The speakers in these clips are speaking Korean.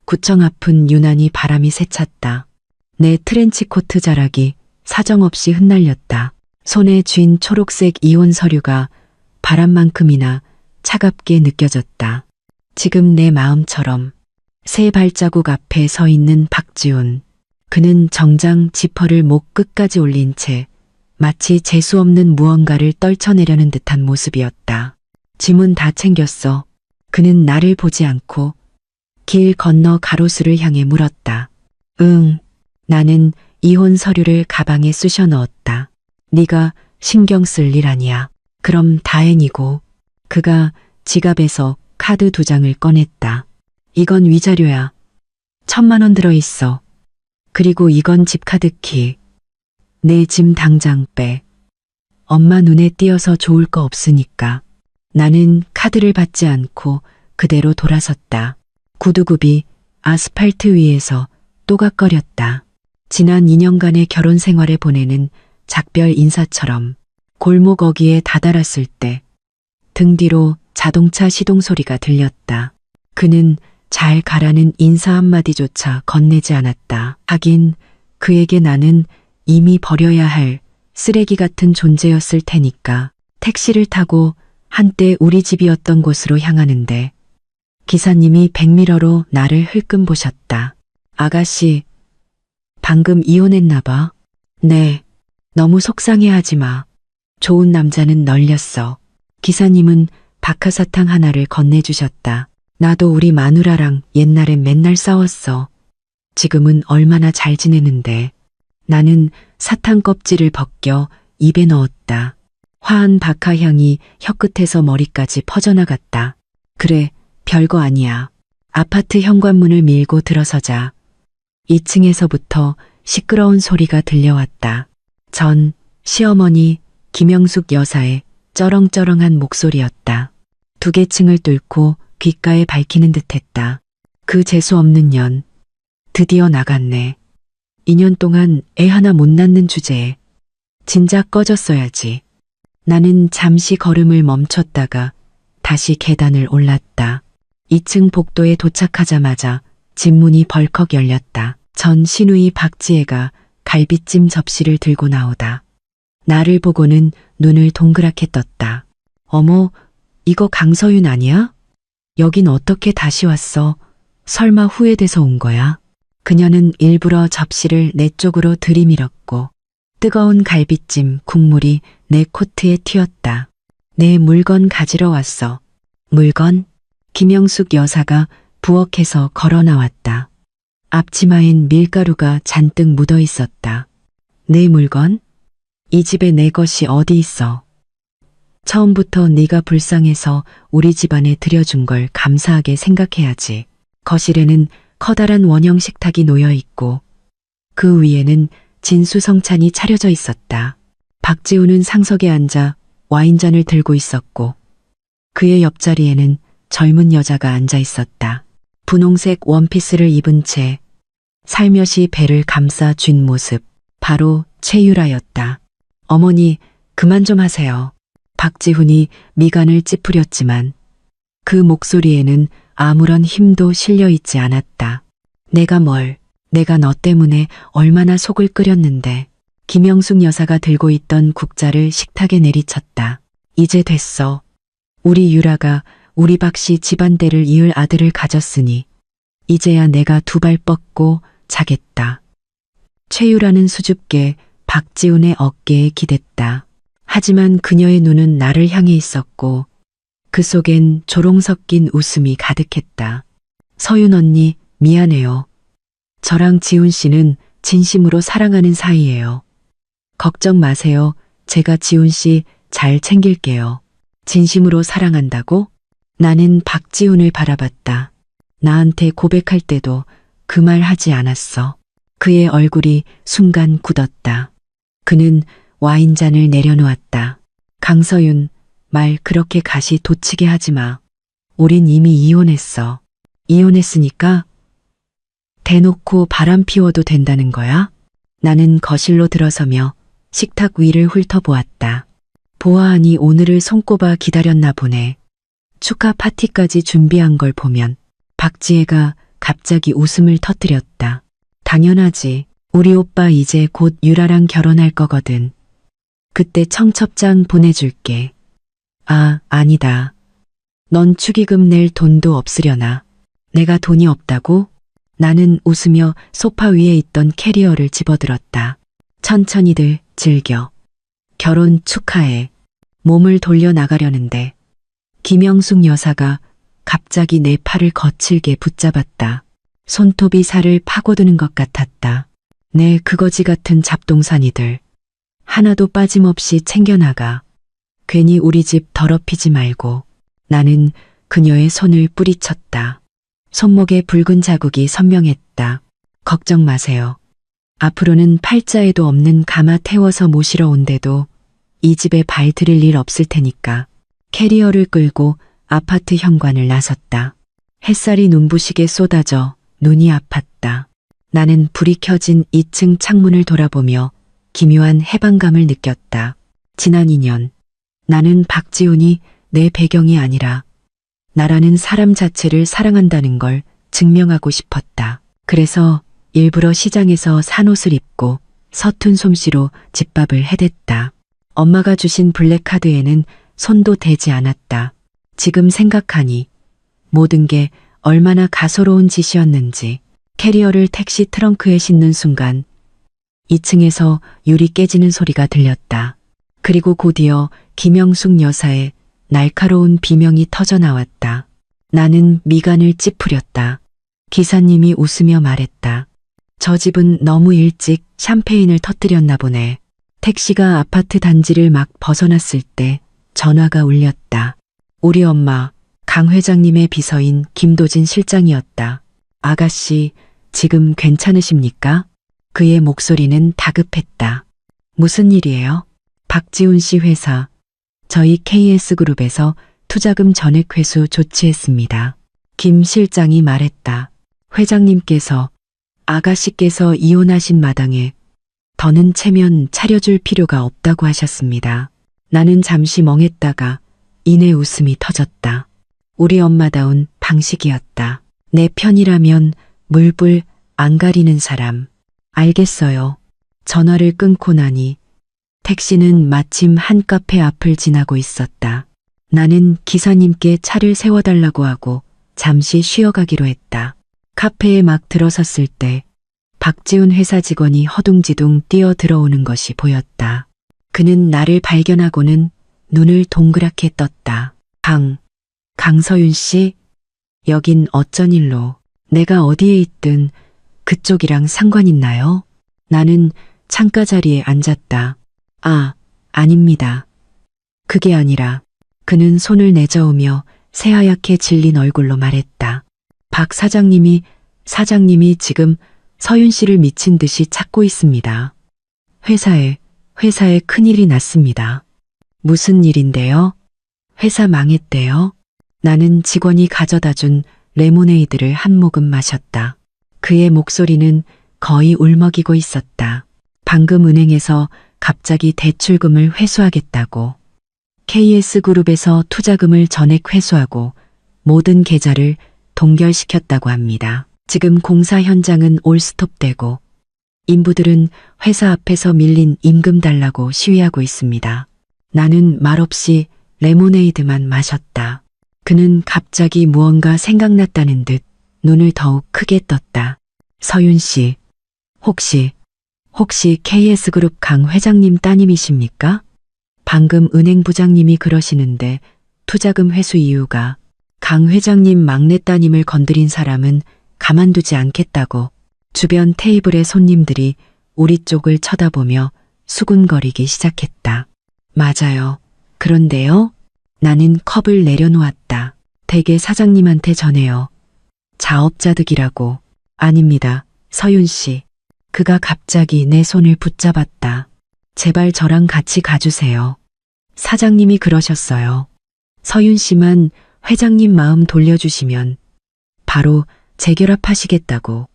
구청 앞은 유난히 바람이 세찼다. 내 트렌치코트 자락이 사정없이 흩날렸다. 손에 쥔 초록색 이혼 서류가 바람만큼이나 차갑게 느껴졌다. 지금 내 마음처럼 새 발자국 앞에 서 있는 박지훈. 그는 정장 지퍼를 목 끝까지 올린 채 마치 재수없는 무언가를 떨쳐내려는 듯한 모습이었다. 짐은 다 챙겼어. 그는 나를 보지 않고 길 건너 가로수를 향해 물었다. 응. 나는 이혼 서류를 가방에 쑤셔 넣었다. 네가 신경 쓸 일 아니야. 그럼 다행이고. 그가 지갑에서 카드 2장을 꺼냈다. 이건 위자료야. 1,000만 원 들어있어. 그리고 이건 집카드키. 내 짐 당장 빼. 엄마 눈에 띄어서 좋을 거 없으니까. 나는 카드를 받지 않고 그대로 돌아섰다. 구두굽이 아스팔트 위에서 또각거렸다. 지난 2년간의 결혼 생활에 보내는 작별 인사처럼 골목 어귀에 다다랐을 때 등 뒤로 자동차 시동 소리가 들렸다. 그는 잘 가라는 인사 한마디조차 건네지 않았다. 하긴 그에게 나는 이미 버려야 할 쓰레기 같은 존재였을 테니까. 택시를 타고 한때 우리 집이었던 곳으로 향하는데 기사님이 백미러로 나를 흘끔 보셨다. 아가씨, 방금 이혼했나 봐. 네, 너무 속상해하지 마. 좋은 남자는 널렸어. 기사님은 박하사탕 하나를 건네주셨다. 나도 우리 마누라랑 옛날엔 맨날 싸웠어. 지금은 얼마나 잘 지내는데. 나는 사탕 껍질을 벗겨 입에 넣었다. 화한 박하향이 혀끝에서 머리까지 퍼져나갔다. 그래, 별거 아니야. 아파트 현관문을 밀고 들어서자 2층에서부터 시끄러운 소리가 들려왔다. 전 시어머니 김영숙 여사의 쩌렁쩌렁한 목소리였다. 2개 층을 뚫고 귓가에 밝히는 듯했다. 그 재수없는 년. 드디어 나갔네. 2년 동안 애 하나 못 낳는 주제에 진작 꺼졌어야지. 나는 잠시 걸음을 멈췄다가 다시 계단을 올랐다. 2층 복도에 도착하자마자 집문이 벌컥 열렸다. 전 시누이 박지혜가 갈비찜 접시를 들고 나오다. 나를 보고는 눈을 동그랗게 떴다. 어머, 이거 강서윤 아니야? 여긴 어떻게 다시 왔어? 설마 후회돼서 온 거야? 그녀는 일부러 접시를 내 쪽으로 들이밀었고 뜨거운 갈비찜 국물이 내 코트에 튀었다. 내 물건 가지러 왔어. 물건? 김영숙 여사가 부엌에서 걸어 나왔다. 앞치마엔 밀가루가 잔뜩 묻어 있었다. 내 물건? 이 집에 내 것이 어디 있어? 처음부터 네가 불쌍해서 우리 집안에 들여준 걸 감사하게 생각해야지. 거실에는 커다란 원형 식탁이 놓여 있고 그 위에는 진수성찬이 차려져 있었다. 박지훈은 상석에 앉아 와인잔을 들고 있었고 그의 옆자리에는 젊은 여자가 앉아 있었다. 분홍색 원피스를 입은 채 살며시 배를 감싸 쥔 모습. 바로 최유라였다. 어머니, 그만 좀 하세요. 박지훈이 미간을 찌푸렸지만 그 목소리에는 아무런 힘도 실려 있지 않았다. 내가 너 때문에 얼마나 속을 끓였는데. 김영숙 여사가 들고 있던 국자를 식탁에 내리쳤다. 이제 됐어. 우리 유라가 우리 박씨 집안대를 이을 아들을 가졌으니 이제야 내가 2발 뻗고 자겠다. 최유라는 수줍게 박지훈의 어깨에 기댔다. 하지만 그녀의 눈은 나를 향해 있었고 그 속엔 조롱 섞인 웃음이 가득했다. 서윤 언니, 미안해요. 저랑 지훈 씨는 진심으로 사랑하는 사이예요. 걱정 마세요. 제가 지훈 씨 잘 챙길게요. 진심으로 사랑한다고? 나는 박지훈을 바라봤다. 나한테 고백할 때도 그 말 하지 않았어. 그의 얼굴이 순간 굳었다. 그는 와인잔을 내려놓았다. 강서윤, 말 그렇게 가시 돋치게 하지 마. 우린 이미 이혼했어. 이혼했으니까? 대놓고 바람 피워도 된다는 거야? 나는 거실로 들어서며 식탁 위를 훑어보았다. 보아하니 오늘을 손꼽아 기다렸나 보네. 축하 파티까지 준비한 걸 보면 박지혜가 갑자기 웃음을 터뜨렸다. 당연하지. 우리 오빠 이제 곧 유라랑 결혼할 거거든. 그때 청첩장 보내줄게. 아, 아니다. 넌 축의금 낼 돈도 없으려나. 내가 돈이 없다고? 나는 웃으며 소파 위에 있던 캐리어를 집어들었다. 천천히들 즐겨. 결혼 축하해. 몸을 돌려 나가려는데 김영숙 여사가 갑자기 내 팔을 거칠게 붙잡았다. 손톱이 살을 파고드는 것 같았다. 내 그거지 같은 잡동사니들. 하나도 빠짐없이 챙겨나가. 괜히 우리 집 더럽히지 말고. 나는 그녀의 손을 뿌리쳤다. 손목에 붉은 자국이 선명했다. 걱정 마세요. 앞으로는 팔자에도 없는 가마 태워서 모시러 온데도 이 집에 발 들일 일 없을 테니까. 캐리어를 끌고 아파트 현관을 나섰다. 햇살이 눈부시게 쏟아져 눈이 아팠다. 나는 불이 켜진 2층 창문을 돌아보며 기묘한 해방감을 느꼈다. 지난 2년 나는 박지훈이 내 배경이 아니라 나라는 사람 자체를 사랑한다는 걸 증명하고 싶었다. 그래서 일부러 시장에서 산 옷을 입고 서툰 솜씨로 집밥을 해댔다. 엄마가 주신 블랙카드에는 손도 대지 않았다. 지금 생각하니 모든 게 얼마나 가소로운 짓이었는지. 캐리어를 택시 트렁크에 싣는 순간 2층에서 유리 깨지는 소리가 들렸다. 그리고 곧이어 김영숙 여사의 날카로운 비명이 터져 나왔다. 나는 미간을 찌푸렸다. 기사님이 웃으며 말했다. 저 집은 너무 일찍 샴페인을 터뜨렸나 보네. 택시가 아파트 단지를 막 벗어났을 때 전화가 울렸다. 우리 엄마, 강 회장님의 비서인 김도진 실장이었다. 아가씨, 지금 괜찮으십니까? 그의 목소리는 다급했다. 무슨 일이에요? 박지훈 씨 회사, 저희 KS그룹에서 투자금 전액 회수 조치했습니다. 김 실장이 말했다. 회장님께서 아가씨께서 이혼하신 마당에 더는 체면 차려줄 필요가 없다고 하셨습니다. 나는 잠시 멍했다가 이내 웃음이 터졌다. 우리 엄마다운 방식이었다. 내 편이라면 물불 안 가리는 사람. 알겠어요. 전화를 끊고 나니 택시는 마침 한 카페 앞을 지나고 있었다. 나는 기사님께 차를 세워달라고 하고 잠시 쉬어가기로 했다. 카페에 막 들어섰을 때 박지훈 회사 직원이 허둥지둥 뛰어 들어오는 것이 보였다. 그는 나를 발견하고는 눈을 동그랗게 떴다. 강서윤 씨? 여긴 어쩐 일로? 내가 어디에 있든 그쪽이랑 상관 있나요? 나는 창가 자리에 앉았다. 아, 아닙니다. 그게 아니라 그는 손을 내저으며 새하얗게 질린 얼굴로 말했다. 박 사장님이 지금 서윤 씨를 미친 듯이 찾고 있습니다. 회사에 큰일이 났습니다. 무슨 일인데요? 회사 망했대요. 나는 직원이 가져다 준 레모네이드를 한 모금 마셨다. 그의 목소리는 거의 울먹이고 있었다. 방금 은행에서 갑자기 대출금을 회수하겠다고. KS그룹에서 투자금을 전액 회수하고 모든 계좌를 동결시켰다고 합니다. 지금 공사 현장은 올스톱되고 인부들은 회사 앞에서 밀린 임금 달라고 시위하고 있습니다. 나는 말없이 레모네이드만 마셨다. 그는 갑자기 무언가 생각났다는 듯 눈을 더욱 크게 떴다. 서윤 씨, 혹시 KS그룹 강 회장님 따님이십니까? 방금 은행 부장님이 그러시는데 투자금 회수 이유가 강 회장님 막내 따님을 건드린 사람은 가만두지 않겠다고. 주변 테이블의 손님들이 우리 쪽을 쳐다보며 수군거리기 시작했다. 맞아요. 그런데요? 나는 컵을 내려놓았다. 댁의 사장님한테 전해요. 자업자득이라고. 아닙니다. 서윤 씨. 그가 갑자기 내 손을 붙잡았다. 제발 저랑 같이 가주세요. 사장님이 그러셨어요. 서윤 씨만 회장님 마음 돌려주시면 바로 재결합하시겠다고.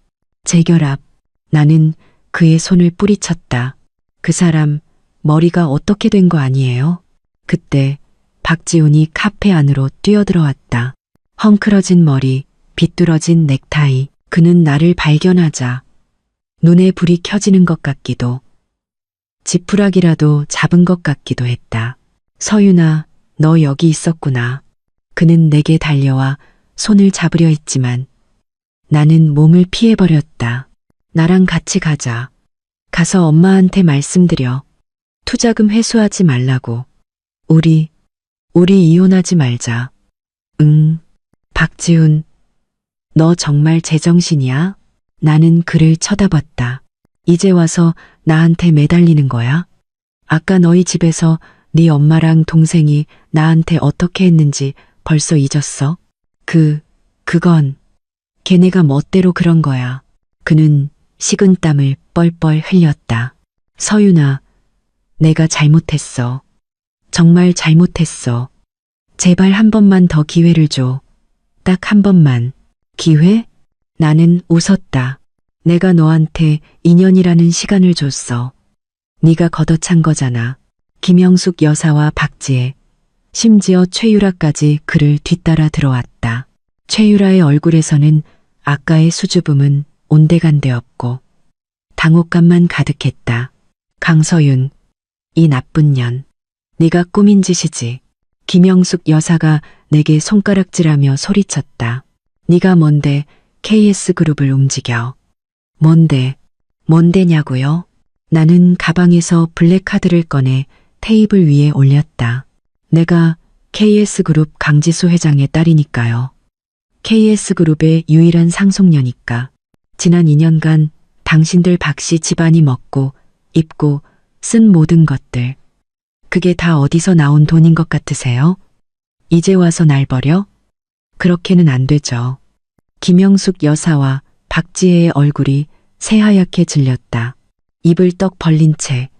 재결합. 나는 그의 손을 뿌리쳤다. 그 사람 머리가 어떻게 된 거 아니에요? 그때 박지훈이 카페 안으로 뛰어들어왔다. 헝클어진 머리, 비뚤어진 넥타이. 그는 나를 발견하자 눈에 불이 켜지는 것 같기도 지푸라기라도 잡은 것 같기도 했다. 서윤아, 너 여기 있었구나. 그는 내게 달려와 손을 잡으려 했지만 나는 몸을 피해버렸다. 나랑 같이 가자. 가서 엄마한테 말씀드려. 투자금 회수하지 말라고. 우리 이혼하지 말자. 응. 박지훈, 너 정말 제정신이야? 나는 그를 쳐다봤다. 이제 와서 나한테 매달리는 거야? 아까 너희 집에서 네 엄마랑 동생이 나한테 어떻게 했는지 벌써 잊었어? 그건 걔네가 멋대로 그런 거야. 그는 식은땀을 뻘뻘 흘렸다. 서윤아, 내가 잘못했어. 정말 잘못했어. 제발 한 번만 더 기회를 줘. 딱 한 번만. 기회? 나는 웃었다. 내가 너한테 2년이라는 시간을 줬어. 네가 걷어찬 거잖아. 김영숙 여사와 박지혜, 심지어 최유라까지 그를 뒤따라 들어왔다. 최유라의 얼굴에서는 아까의 수줍음은 온데간데 없고 당혹감만 가득했다. 강서윤, 이 나쁜 년. 네가 꾸민 짓이지. 김영숙 여사가 내게 손가락질하며 소리쳤다. 네가 뭔데 KS그룹을 움직여. 뭔데냐고요? 나는 가방에서 블랙카드를 꺼내 테이블 위에 올렸다. 내가 KS그룹 강지수 회장의 딸이니까요. KS그룹의 유일한 상속녀니까. 지난 2년간 당신들 박씨 집안이 먹고 입고 쓴 모든 것들. 그게 다 어디서 나온 돈인 것 같으세요? 이제 와서 날 버려? 그렇게는 안 되죠. 김영숙 여사와 박지혜의 얼굴이 새하얗게 질렸다. 입을 떡 벌린 채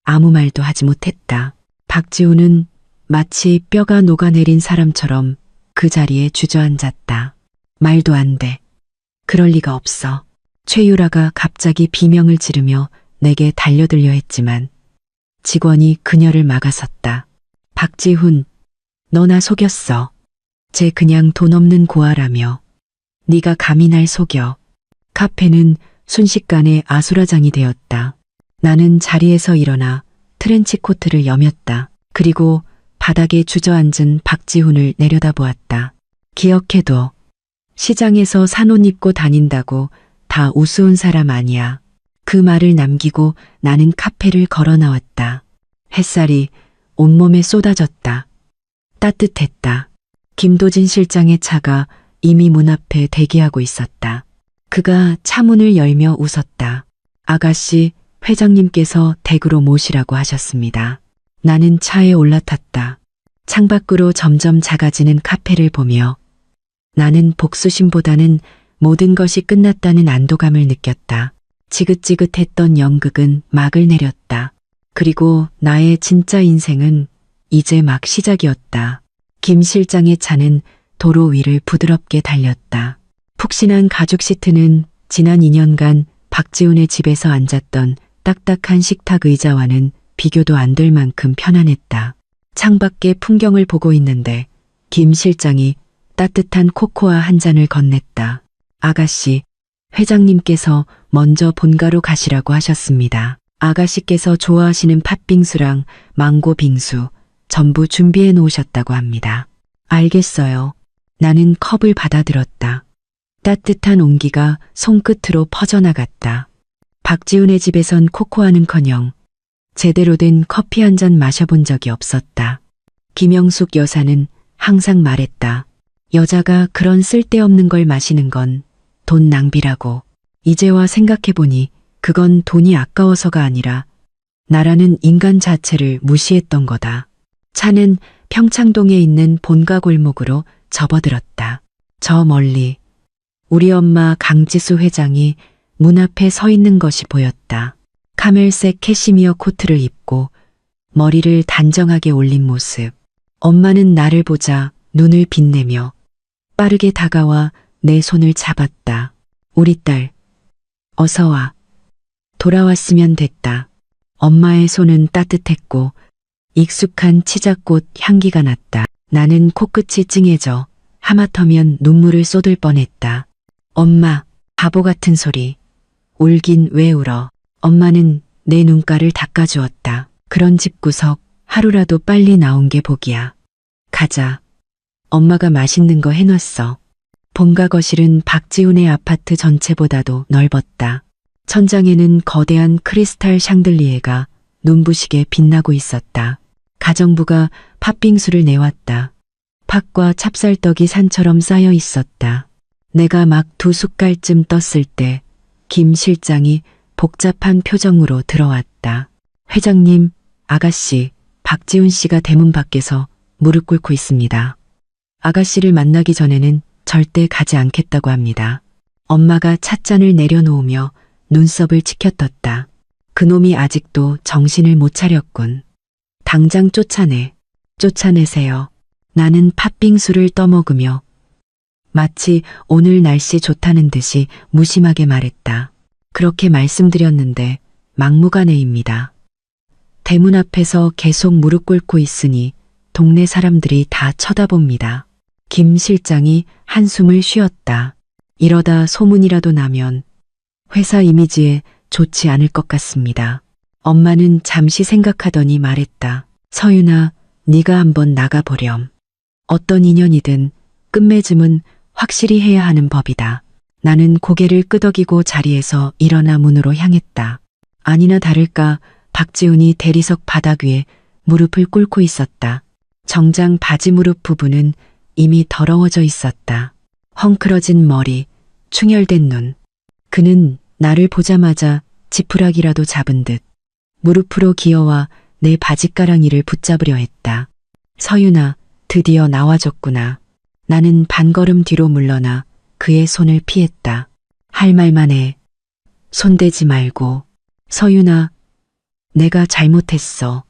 아무 말도 하지 못했다. 박지우는 마치 뼈가 녹아내린 사람처럼 그 자리에 주저앉았다. 말도 안 돼. 그럴 리가 없어. 최유라가 갑자기 비명을 지르며 내게 달려들려 했지만 직원이 그녀를 막아섰다. 박지훈, 너 나 속였어. 쟤 그냥 돈 없는 고아라며. 네가 감히 날 속여. 카페는 순식간에 아수라장이 되었다. 나는 자리에서 일어나 트렌치코트를 여몄다. 그리고 바닥에 주저앉은 박지훈을 내려다보았다. 기억해둬. 시장에서 산 옷 입고 다닌다고 다 우스운 사람 아니야. 그 말을 남기고 나는 카페를 걸어 나왔다. 햇살이 온몸에 쏟아졌다. 따뜻했다. 김도진 실장의 차가 이미 문 앞에 대기하고 있었다. 그가 차문을 열며 웃었다. 아가씨, 회장님께서 댁으로 모시라고 하셨습니다. 나는 차에 올라탔다. 창밖으로 점점 작아지는 카페를 보며 나는 복수심보다는 모든 것이 끝났다는 안도감을 느꼈다. 지긋지긋했던 연극은 막을 내렸다. 그리고 나의 진짜 인생은 이제 막 시작이었다. 김 실장의 차는 도로 위를 부드럽게 달렸다. 푹신한 가죽 시트는 지난 2년간 박지훈의 집에서 앉았던 딱딱한 식탁 의자와는 비교도 안 될 만큼 편안했다. 창밖의 풍경을 보고 있는데 김 실장이 따뜻한 코코아 한 잔을 건넸다. 아가씨, 회장님께서 먼저 본가로 가시라고 하셨습니다. 아가씨께서 좋아하시는 팥빙수랑 망고 빙수 전부 준비해 놓으셨다고 합니다. 알겠어요. 나는 컵을 받아들었다. 따뜻한 온기가 손끝으로 퍼져나갔다. 박지훈의 집에선 코코아는커녕 제대로 된 커피 한 잔 마셔본 적이 없었다. 김영숙 여사는 항상 말했다. 여자가 그런 쓸데없는 걸 마시는 건 돈 낭비라고. 이제와 생각해보니 그건 돈이 아까워서가 아니라 나라는 인간 자체를 무시했던 거다. 차는 평창동에 있는 본가 골목으로 접어들었다. 저 멀리 우리 엄마 강지수 회장이 문 앞에 서 있는 것이 보였다. 카멜색 캐시미어 코트를 입고 머리를 단정하게 올린 모습. 엄마는 나를 보자 눈을 빛내며 빠르게 다가와 내 손을 잡았다. 우리 딸, 어서 와. 돌아왔으면 됐다. 엄마의 손은 따뜻했고 익숙한 치자꽃 향기가 났다. 나는 코끝이 찡해져 하마터면 눈물을 쏟을 뻔했다. 엄마, 바보 같은 소리. 울긴 왜 울어. 엄마는 내 눈가를 닦아주었다. 그런 집구석 하루라도 빨리 나온 게 복이야. 가자. 엄마가 맛있는 거 해놨어. 본가 거실은 박지훈의 아파트 전체보다도 넓었다. 천장에는 거대한 크리스탈 샹들리에가 눈부시게 빛나고 있었다. 가정부가 팥빙수를 내왔다. 팥과 찹쌀떡이 산처럼 쌓여 있었다. 내가 막 2숟갈쯤 떴을 때 김 실장이 복잡한 표정으로 들어왔다. 회장님, 아가씨, 박지훈 씨가 대문 밖에서 무릎 꿇고 있습니다. 아가씨를 만나기 전에는 절대 가지 않겠다고 합니다. 엄마가 찻잔을 내려놓으며 눈썹을 치켜떴다. 그놈이 아직도 정신을 못 차렸군. 당장 쫓아내. 쫓아내세요. 나는 팥빙수를 떠먹으며 마치 오늘 날씨 좋다는 듯이 무심하게 말했다. 그렇게 말씀드렸는데 막무가내입니다. 대문 앞에서 계속 무릎 꿇고 있으니 동네 사람들이 다 쳐다봅니다. 김 실장이 한숨을 쉬었다. 이러다 소문이라도 나면 회사 이미지에 좋지 않을 것 같습니다. 엄마는 잠시 생각하더니 말했다. 서윤아, 네가 한번 나가보렴. 어떤 인연이든 끝맺음은 확실히 해야 하는 법이다. 나는 고개를 끄덕이고 자리에서 일어나 문으로 향했다. 아니나 다를까 박지훈이 대리석 바닥 위에 무릎을 꿇고 있었다. 정장 바지 무릎 부분은 이미 더러워져 있었다. 헝클어진 머리, 충혈된 눈. 그는 나를 보자마자 지푸라기라도 잡은 듯 무릎으로 기어와 내 바지가랑이를 붙잡으려 했다. 서윤아, 드디어 나와줬구나. 나는 반걸음 뒤로 물러나 그의 손을 피했다. 할 말만 해. 손대지 말고. 서윤아, 내가 잘못했어.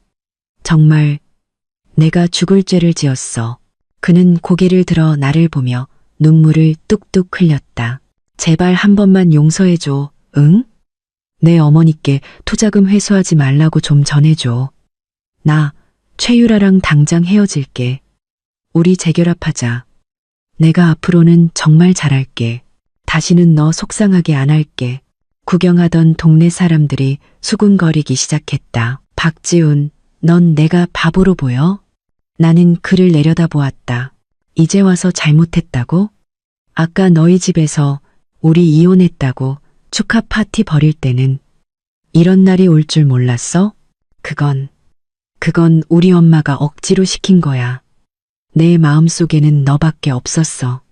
정말 내가 죽을 죄를 지었어. 그는 고개를 들어 나를 보며 눈물을 뚝뚝 흘렸다. 제발 한 번만 용서해줘. 응? 내 어머니께 투자금 회수하지 말라고 좀 전해줘. 나 최유라랑 당장 헤어질게. 우리 재결합하자. 내가 앞으로는 정말 잘할게. 다시는 너 속상하게 안 할게. 구경하던 동네 사람들이 수군거리기 시작했다. 박지훈, 넌 내가 바보로 보여? 나는 그를 내려다보았다. 이제 와서 잘못했다고? 아까 너희 집에서 우리 이혼했다고 축하 파티 벌일 때는 이런 날이 올 줄 몰랐어? 그건 우리 엄마가 억지로 시킨 거야. 내 마음속에는 너밖에 없었어.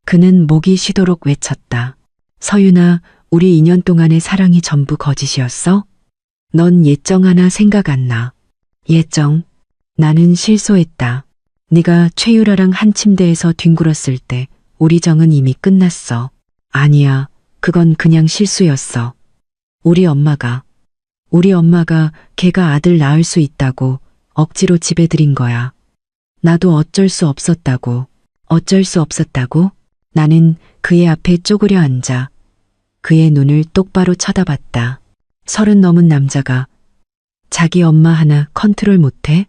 그는 목이 쉬도록 외쳤다. 서윤아, 우리 2년 동안의 사랑이 전부 거짓이었어? 넌 예정 하나 생각 안 나. 예정? 나는 실소했다. 네가 최유라랑 한 침대에서 뒹굴었을 때 우리 정은 이미 끝났어. 아니야, 그건 그냥 실수였어. 우리 엄마가 걔가 아들 낳을 수 있다고 억지로 집에 들인 거야. 나도 어쩔 수 없었다고. 어쩔 수 없었다고? 나는 그의 앞에 쪼그려 앉아 그의 눈을 똑바로 쳐다봤다. 30 넘은 남자가 자기 엄마 하나 컨트롤 못해?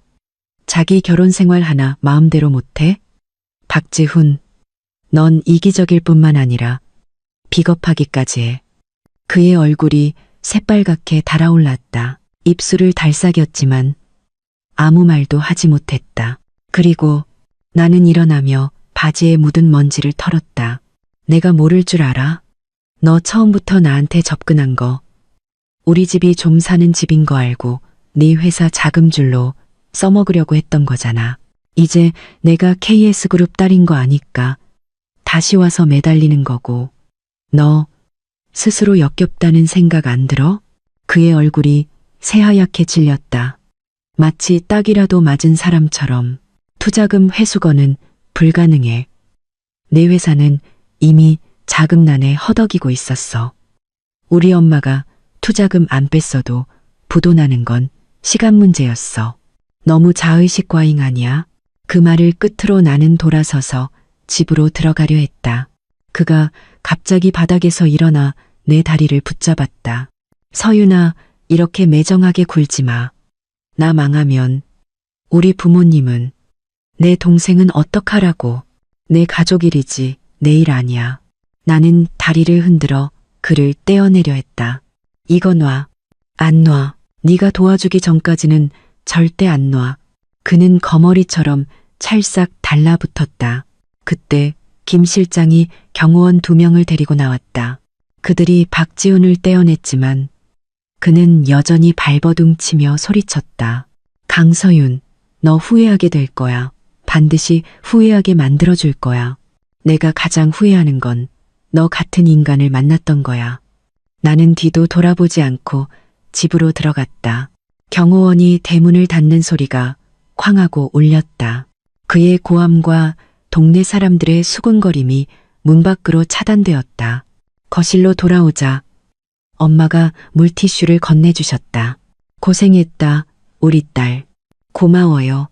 자기 결혼 생활 하나 마음대로 못해? 박지훈, 넌 이기적일 뿐만 아니라 비겁하기까지 해. 그의 얼굴이 새빨갛게 달아올랐다. 입술을 달싹였지만 아무 말도 하지 못했다. 그리고 나는 일어나며 바지에 묻은 먼지를 털었다. 내가 모를 줄 알아? 너 처음부터 나한테 접근한 거 우리 집이 좀 사는 집인 거 알고 네 회사 자금줄로 써먹으려고 했던 거잖아. 이제 내가 KS그룹 딸인 거 아니까 다시 와서 매달리는 거고 너 스스로 역겹다는 생각 안 들어? 그의 얼굴이 새하얗게 질렸다. 마치 딱이라도 맞은 사람처럼. 투자금 회수건은 불가능해. 내 회사는 이미 자금난에 허덕이고 있었어. 우리 엄마가 투자금 안 뺐어도 부도나는 건 시간 문제였어. 너무 자의식 과잉 아니야? 그 말을 끝으로 나는 돌아서서 집으로 들어가려 했다. 그가 갑자기 바닥에서 일어나 내 다리를 붙잡았다. 서윤아, 이렇게 매정하게 굴지 마. 나 망하면 우리 부모님은 내 동생은 어떡하라고. 내 가족 일이지 내 일 아니야. 나는 다리를 흔들어 그를 떼어내려 했다. 이거 놔. 안 놔. 네가 도와주기 전까지는 절대 안 놔. 그는 거머리처럼 찰싹 달라붙었다. 그때 김 실장이 경호원 2명을 데리고 나왔다. 그들이 박지훈을 떼어냈지만 그는 여전히 발버둥치며 소리쳤다. 강서윤, 너 후회하게 될 거야. 반드시 후회하게 만들어줄 거야. 내가 가장 후회하는 건 너 같은 인간을 만났던 거야. 나는 뒤도 돌아보지 않고 집으로 들어갔다. 경호원이 대문을 닫는 소리가 쾅하고 울렸다. 그의 고함과 동네 사람들의 수군거림이 문 밖으로 차단되었다. 거실로 돌아오자 엄마가 물티슈를 건네주셨다. 고생했다, 우리 딸. 고마워요.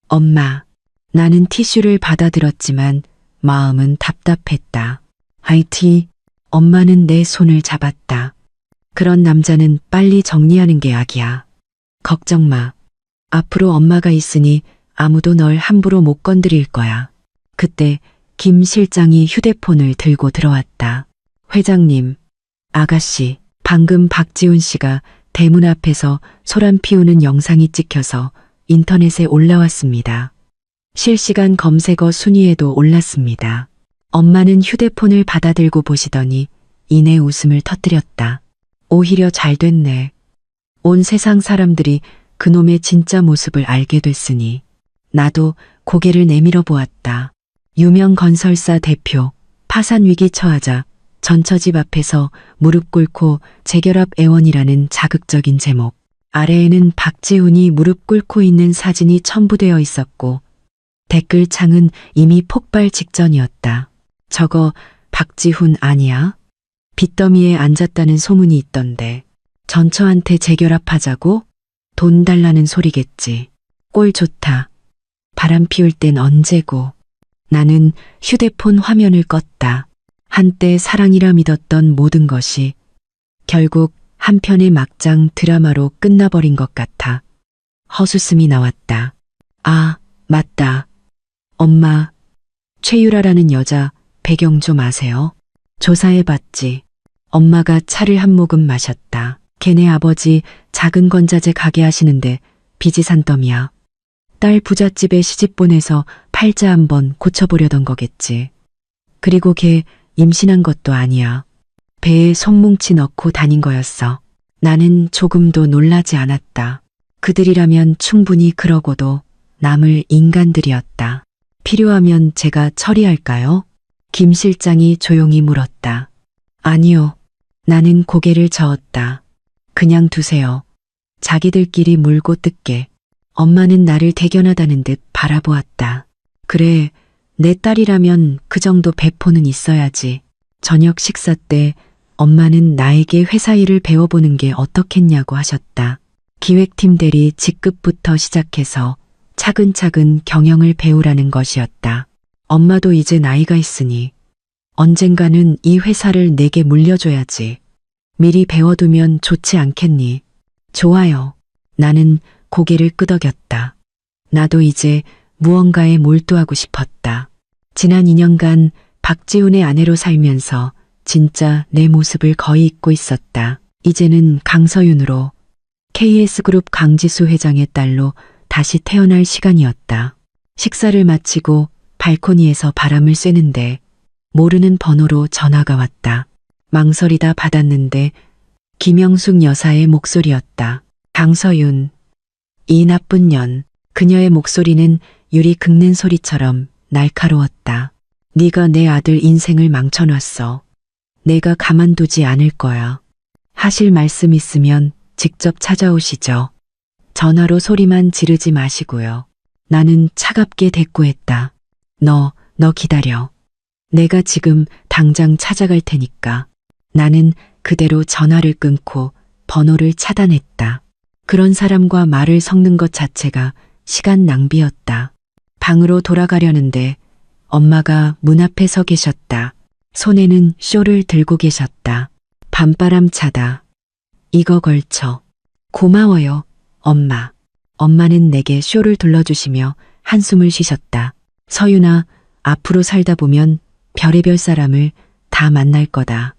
엄마. 나는 티슈를 받아들었지만 마음은 답답했다. 하이티, 엄마는 내 손을 잡았다. 그런 남자는 빨리 정리하는 게 악이야. 걱정 마. 앞으로 엄마가 있으니 아무도 널 함부로 못 건드릴 거야. 그때 김 실장이 휴대폰을 들고 들어왔다. 회장님, 아가씨, 방금 박지훈 씨가 대문 앞에서 소란 피우는 영상이 찍혀서 인터넷에 올라왔습니다. 실시간 검색어 순위에도 올랐습니다. 엄마는 휴대폰을 받아들고 보시더니 이내 웃음을 터뜨렸다. 오히려 잘 됐네. 온 세상 사람들이 그놈의 진짜 모습을 알게 됐으니. 나도 고개를 내밀어 보았다. 유명 건설사 대표, 파산 위기 처하자 전처집 앞에서 무릎 꿇고 재결합 애원이라는 자극적인 제목. 아래에는 박지훈이 무릎 꿇고 있는 사진이 첨부되어 있었고 댓글창은 이미 폭발 직전이었다. 저거 박지훈 아니야? 빚더미에 앉았다는 소문이 있던데 전처한테 재결합하자고? 돈 달라는 소리겠지. 꼴 좋다. 바람 피울 땐 언제고. 나는 휴대폰 화면을 껐다. 한때 사랑이라 믿었던 모든 것이 결국 한 편의 막장 드라마로 끝나버린 것 같아. 헛웃음이 나왔다. 아, 맞다. 엄마, 최유라라는 여자 배경 좀 아세요? 조사해봤지. 엄마가 차를 한 모금 마셨다. 걔네 아버지 작은 건자재 가게 하시는데 빚이 산더미야. 딸 부잣집에 시집 보내서 팔자 한번 고쳐보려던 거겠지. 그리고 걔 임신한 것도 아니야. 배에 손뭉치 넣고 다닌 거였어. 나는 조금도 놀라지 않았다. 그들이라면 충분히 그러고도 남을 인간들이었다. 필요하면 제가 처리할까요? 김 실장이 조용히 물었다. 아니요. 나는 고개를 저었다. 그냥 두세요. 자기들끼리 물고 뜯게. 엄마는 나를 대견하다는 듯 바라보았다. 그래, 내 딸이라면 그 정도 배포는 있어야지. 저녁 식사 때 엄마는 나에게 회사 일을 배워보는 게 어떻겠냐고 하셨다. 기획팀 대리 직급부터 시작해서 차근차근 경영을 배우라는 것이었다. 엄마도 이제 나이가 있으니 언젠가는 이 회사를 내게 물려줘야지. 미리 배워두면 좋지 않겠니? 좋아요. 나는 고개를 끄덕였다. 나도 이제 무언가에 몰두하고 싶었다. 지난 2년간 박지훈의 아내로 살면서 진짜 내 모습을 거의 잊고 있었다. 이제는 강서윤으로 KS그룹 강지수 회장의 딸로 다시 태어날 시간이었다. 식사를 마치고 발코니에서 바람을 쐬는데 모르는 번호로 전화가 왔다. 망설이다 받았는데 김영숙 여사의 목소리였다. 강서윤, 이 나쁜 년. 그녀의 목소리는 유리 긁는 소리처럼 날카로웠다. 네가 내 아들 인생을 망쳐놨어. 내가 가만두지 않을 거야. 하실 말씀 있으면 직접 찾아오시죠. 전화로 소리만 지르지 마시고요. 나는 차갑게 대꾸했다. 너 기다려. 내가 지금 당장 찾아갈 테니까. 나는 그대로 전화를 끊고 번호를 차단했다. 그런 사람과 말을 섞는 것 자체가 시간 낭비였다. 방으로 돌아가려는데 엄마가 문 앞에 서 계셨다. 손에는 쇼를 들고 계셨다. 밤바람 차다. 이거 걸쳐. 고마워요, 엄마. 엄마는 내게 쇼를 둘러주시며 한숨을 쉬셨다. 서윤아, 앞으로 살다 보면 별의별 사람을 다 만날 거다.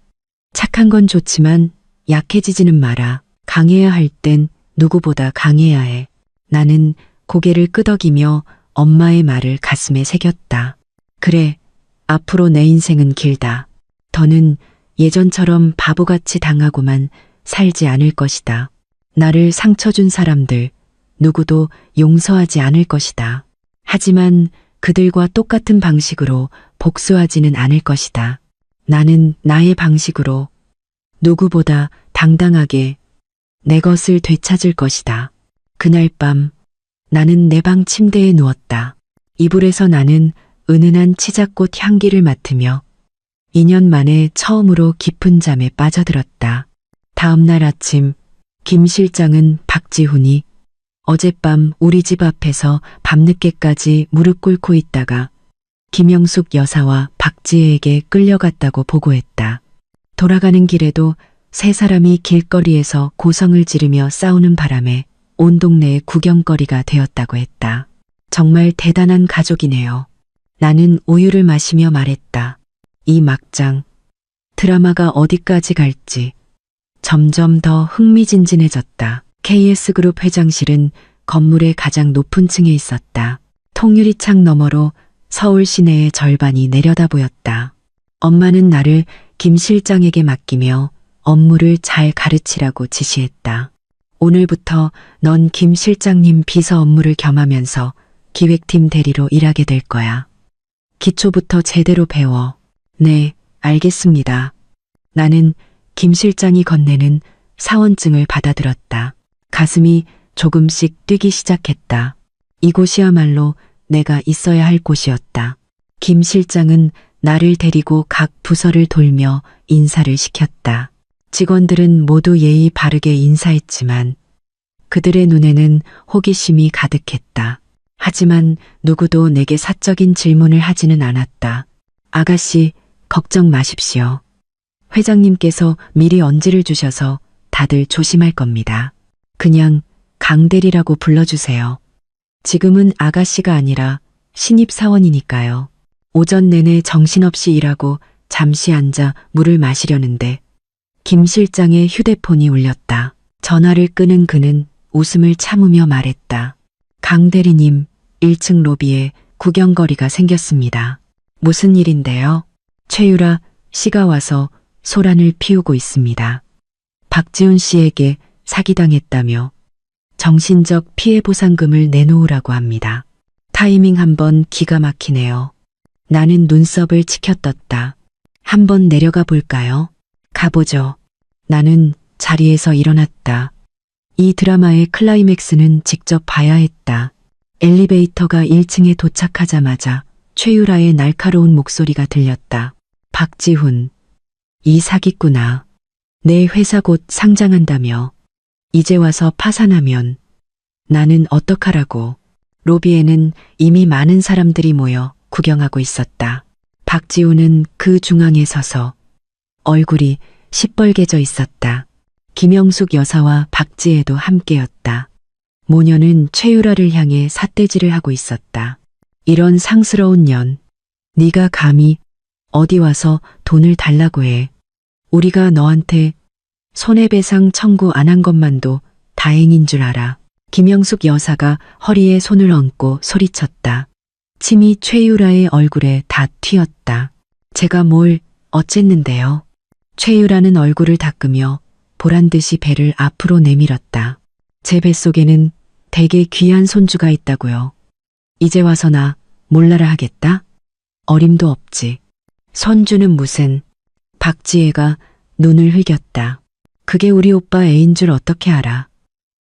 착한 건 좋지만 약해지지는 마라. 강해야 할 땐 누구보다 강해야 해. 나는 고개를 끄덕이며 엄마의 말을 가슴에 새겼다. 그래, 앞으로 내 인생은 길다. 더는 예전처럼 바보같이 당하고만 살지 않을 것이다. 나를 상처 준 사람들, 누구도 용서하지 않을 것이다. 하지만 그들과 똑같은 방식으로 복수하지는 않을 것이다. 나는 나의 방식으로 누구보다 당당하게 내 것을 되찾을 것이다. 그날 밤 나는 내 방 침대에 누웠다. 이불에서 나는 은은한 치자꽃 향기를 맡으며 2년 만에 처음으로 깊은 잠에 빠져들었다. 다음 날 아침 김 실장은 박지훈이 어젯밤 우리 집 앞에서 밤늦게까지 무릎 꿇고 있다가 김영숙 여사와 박지혜에게 끌려갔다고 보고했다. 돌아가는 길에도 세 사람이 길거리에서 고성을 지르며 싸우는 바람에 온 동네의 구경거리가 되었다고 했다. 정말 대단한 가족이네요. 나는 우유를 마시며 말했다. 이 막장 드라마가 어디까지 갈지 점점 더 흥미진진해졌다. KS그룹 회장실은 건물의 가장 높은 층에 있었다. 통유리창 너머로 서울 시내의 절반이 내려다 보였다. 엄마는 나를 김 실장에게 맡기며 업무를 잘 가르치라고 지시했다. 오늘부터 넌 김 실장님 비서 업무를 겸하면서 기획팀 대리로 일하게 될 거야. 기초부터 제대로 배워. 네, 알겠습니다. 나는 김 실장이 건네는 사원증을 받아들었다. 가슴이 조금씩 뛰기 시작했다. 이곳이야말로 내가 있어야 할 곳이었다. 김 실장은 나를 데리고 각 부서를 돌며 인사를 시켰다. 직원들은 모두 예의 바르게 인사했지만 그들의 눈에는 호기심이 가득했다. 하지만 누구도 내게 사적인 질문을 하지는 않았다. 아가씨, 걱정 마십시오. 회장님께서 미리 언지를 주셔서 다들 조심할 겁니다. 그냥 강대리라고 불러주세요. 지금은 아가씨가 아니라 신입사원이니까요. 오전 내내 정신없이 일하고 잠시 앉아 물을 마시려는데 김 실장의 휴대폰이 울렸다. 전화를 끄는 그는 웃음을 참으며 말했다. 강 대리님, 1층 로비에 구경거리가 생겼습니다. 무슨 일인데요? 최유라 씨가 와서 소란을 피우고 있습니다. 박지훈 씨에게 사기당했다며 정신적 피해 보상금을 내놓으라고 합니다. 타이밍 한번 기가 막히네요. 나는 눈썹을 치켜떴다. 한번 내려가 볼까요? 가보죠. 나는 자리에서 일어났다. 이 드라마의 클라이맥스는 직접 봐야 했다. 엘리베이터가 1층에 도착하자마자 최유라의 날카로운 목소리가 들렸다. 박지훈, 이 사기꾼아. 내 회사 곧 상장한다며. 이제 와서 파산하면 나는 어떡하라고. 로비에는 이미 많은 사람들이 모여 구경하고 있었다. 박지훈은 그 중앙에 서서 얼굴이 시뻘개져 있었다. 김영숙 여사와 박지혜도 함께였다. 모녀는 최유라를 향해 삿대질을 하고 있었다. 이런 상스러운 년, 네가 감히 어디 와서 돈을 달라고 해. 우리가 너한테 손해배상 청구 안 한 것만도 다행인 줄 알아. 김영숙 여사가 허리에 손을 얹고 소리쳤다. 침이 최유라의 얼굴에 다 튀었다. 제가 뭘 어쨌는데요. 최유라는 얼굴을 닦으며 보란듯이 배를 앞으로 내밀었다. 제 뱃속에는 되게 귀한 손주가 있다고요. 이제 와서 나 몰라라 하겠다? 어림도 없지. 손주는 무슨. 박지혜가 눈을 흘겼다. 그게 우리 오빠 애인 줄 어떻게 알아?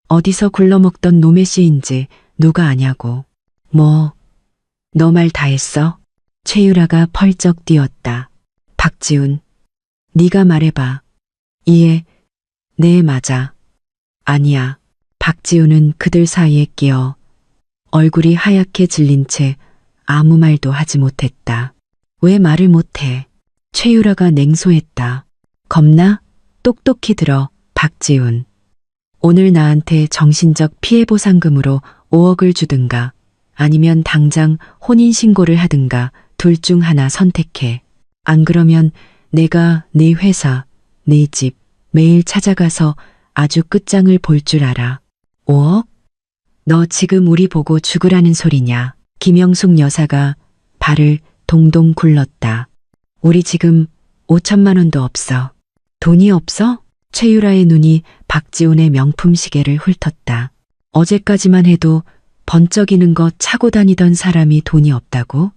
어디서 굴러먹던 노매씨인지 누가 아냐고. 뭐, 너 말 다 했어? 최유라가 펄쩍 뛰었다. 박지훈, 네가 말해봐. 이해, 네 맞아. 아니야. 박지훈은 그들 사이에 끼어 얼굴이 하얗게 질린 채 아무 말도 하지 못했다. 왜 말을 못해? 최유라가 냉소했다. 겁나? 똑똑히 들어, 박지훈. 오늘 나한테 정신적 피해보상금으로 5억을 주든가 아니면 당장 혼인신고를 하든가 둘 중 하나 선택해. 안 그러면 내가 네 회사 네 집 매일 찾아가서 아주 끝장을 볼 줄 알아. 5억? 너 지금 우리 보고 죽으라는 소리냐? 김영숙 여사가 발을 동동 굴렀다. 우리 지금 5천만 원도 없어. 돈이 없어? 최유라의 눈이 박지훈의 명품 시계를 훑었다. 어제까지만 해도 번쩍이는 거 차고 다니던 사람이 돈이 없다고?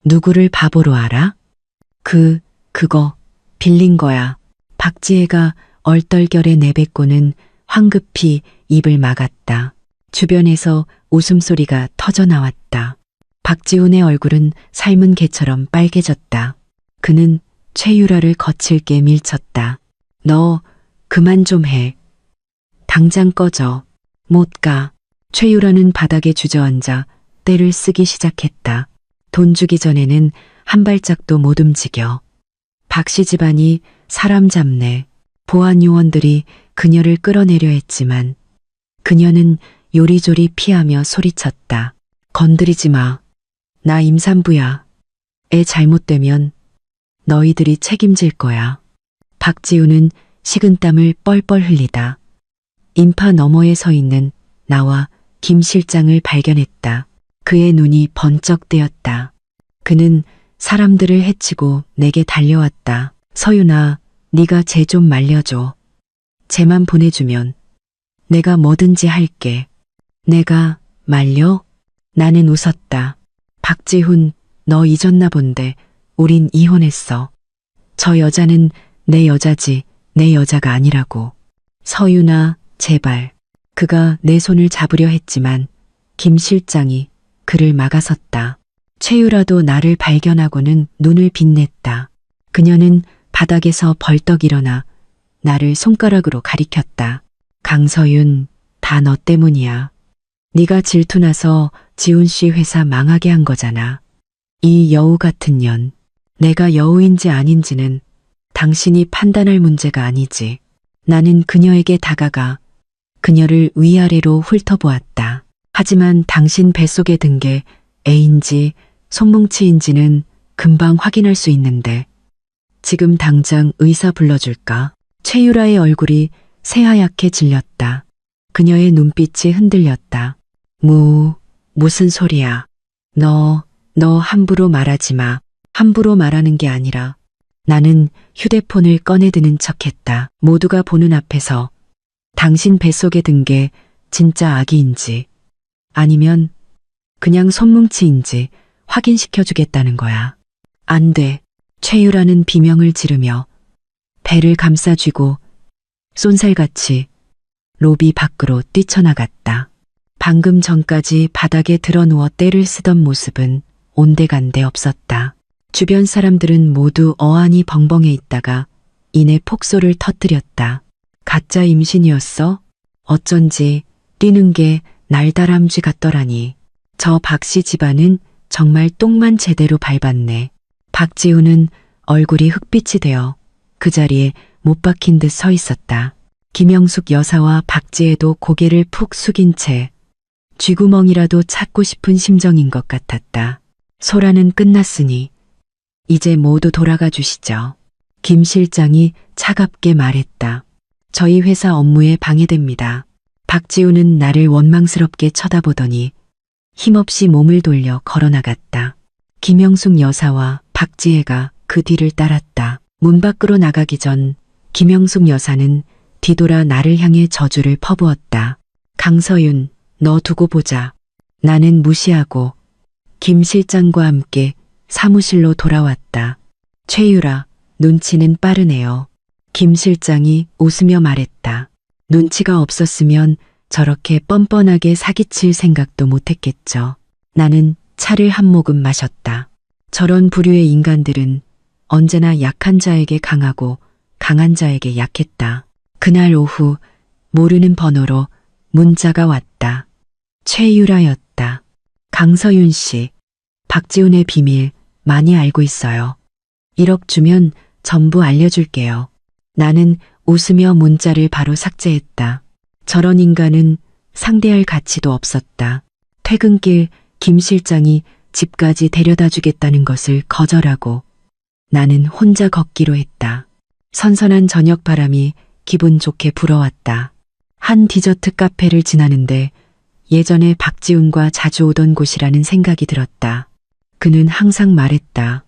누구를 바보로 알아? 그거 빌린 거야. 박지혜가 얼떨결에 내뱉고는 황급히 입을 막았다. 주변에서 웃음소리가 터져 나왔다. 박지훈의 얼굴은 삶은 개처럼 빨개졌다. 그는 최유라를 거칠게 밀쳤다. 너 그만 좀 해. 당장 꺼져. 못 가. 최유라는 바닥에 주저앉아 떼를 쓰기 시작했다. 돈 주기 전에는 한 발짝도 못 움직여. 박씨 집안이 사람 잡네. 보안 요원들이 그녀를 끌어내려 했지만 그녀는 요리조리 피하며 소리쳤다. 건드리지 마. 나 임산부야. 애 잘못되면 너희들이 책임질 거야. 박지우는 식은땀을 뻘뻘 흘리다. 인파 너머에 서 있는 나와 김 실장을 발견했다. 그의 눈이 번쩍 뜨였다. 그는 사람들을 해치고 내게 달려왔다. 서윤아, 네가 쟤 좀 말려줘. 쟤만 보내주면 내가 뭐든지 할게. 내가 말려? 나는 웃었다. 박지훈, 너 잊었나 본데 우린 이혼했어. 저 여자는 내 여자지 내 여자가 아니라고. 서윤아, 제발. 그가 내 손을 잡으려 했지만 김 실장이 그를 막아섰다. 최유라도 나를 발견하고는 눈을 빛냈다. 그녀는 바닥에서 벌떡 일어나 나를 손가락으로 가리켰다. 강서윤, 다 너 때문이야. 네가 질투나서 지훈 씨 회사 망하게 한 거잖아. 이 여우 같은 년. 내가 여우인지 아닌지는 당신이 판단할 문제가 아니지. 나는 그녀에게 다가가 그녀를 위아래로 훑어보았다. 하지만 당신 뱃속에 든 게 애인지 손뭉치인지는 금방 확인할 수 있는데 지금 당장 의사 불러줄까? 최유라의 얼굴이 새하얗게 질렸다. 그녀의 눈빛이 흔들렸다. 무슨 소리야. 너 함부로 말하지 마. 함부로 말하는 게 아니라 나는 휴대폰을 꺼내드는 척했다. 모두가 보는 앞에서 당신 뱃속에 든 게 진짜 아기인지 아니면 그냥 손뭉치인지 확인시켜주겠다는 거야. 안 돼. 최유라는 비명을 지르며 배를 감싸쥐고 쏜살같이 로비 밖으로 뛰쳐나갔다. 방금 전까지 바닥에 드러누워 떼를 쓰던 모습은 온데간데 없었다. 주변 사람들은 모두 어안이 벙벙해 있다가 이내 폭소를 터뜨렸다. 가짜 임신이었어? 어쩐지 뛰는 게 날다람쥐 같더라니. 저 박씨 집안은 정말 똥만 제대로 밟았네. 박지훈은 얼굴이 흑빛이 되어 그 자리에 못 박힌 듯 서 있었다. 김영숙 여사와 박지혜도 고개를 푹 숙인 채 쥐구멍이라도 찾고 싶은 심정인 것 같았다. 소라는 끝났으니 이제 모두 돌아가 주시죠. 김 실장이 차갑게 말했다. 저희 회사 업무에 방해됩니다. 박지우는 나를 원망스럽게 쳐다보더니 힘없이 몸을 돌려 걸어나갔다. 김영숙 여사와 박지혜가 그 뒤를 따랐다. 문 밖으로 나가기 전 김영숙 여사는 뒤돌아 나를 향해 저주를 퍼부었다. 강서윤, 너 두고 보자. 나는 무시하고 김 실장과 함께 사무실로 돌아왔다. 최유라, 눈치는 빠르네요. 김 실장이 웃으며 말했다. 눈치가 없었으면 저렇게 뻔뻔하게 사기칠 생각도 못했겠죠. 나는 차를 한 모금 마셨다. 저런 부류의 인간들은 언제나 약한 자에게 강하고 강한 자에게 약했다. 그날 오후 모르는 번호로 문자가 왔다. 최유라였다. 강서윤 씨, 박지훈의 비밀 많이 알고 있어요. 1억 주면 전부 알려줄게요. 나는 웃으며 문자를 바로 삭제했다. 저런 인간은 상대할 가치도 없었다. 퇴근길 김 실장이 집까지 데려다 주겠다는 것을 거절하고 나는 혼자 걷기로 했다. 선선한 저녁 바람이 기분 좋게 불어왔다. 한 디저트 카페를 지나는데 예전에 박지훈과 자주 오던 곳이라는 생각이 들었다. 그는 항상 말했다.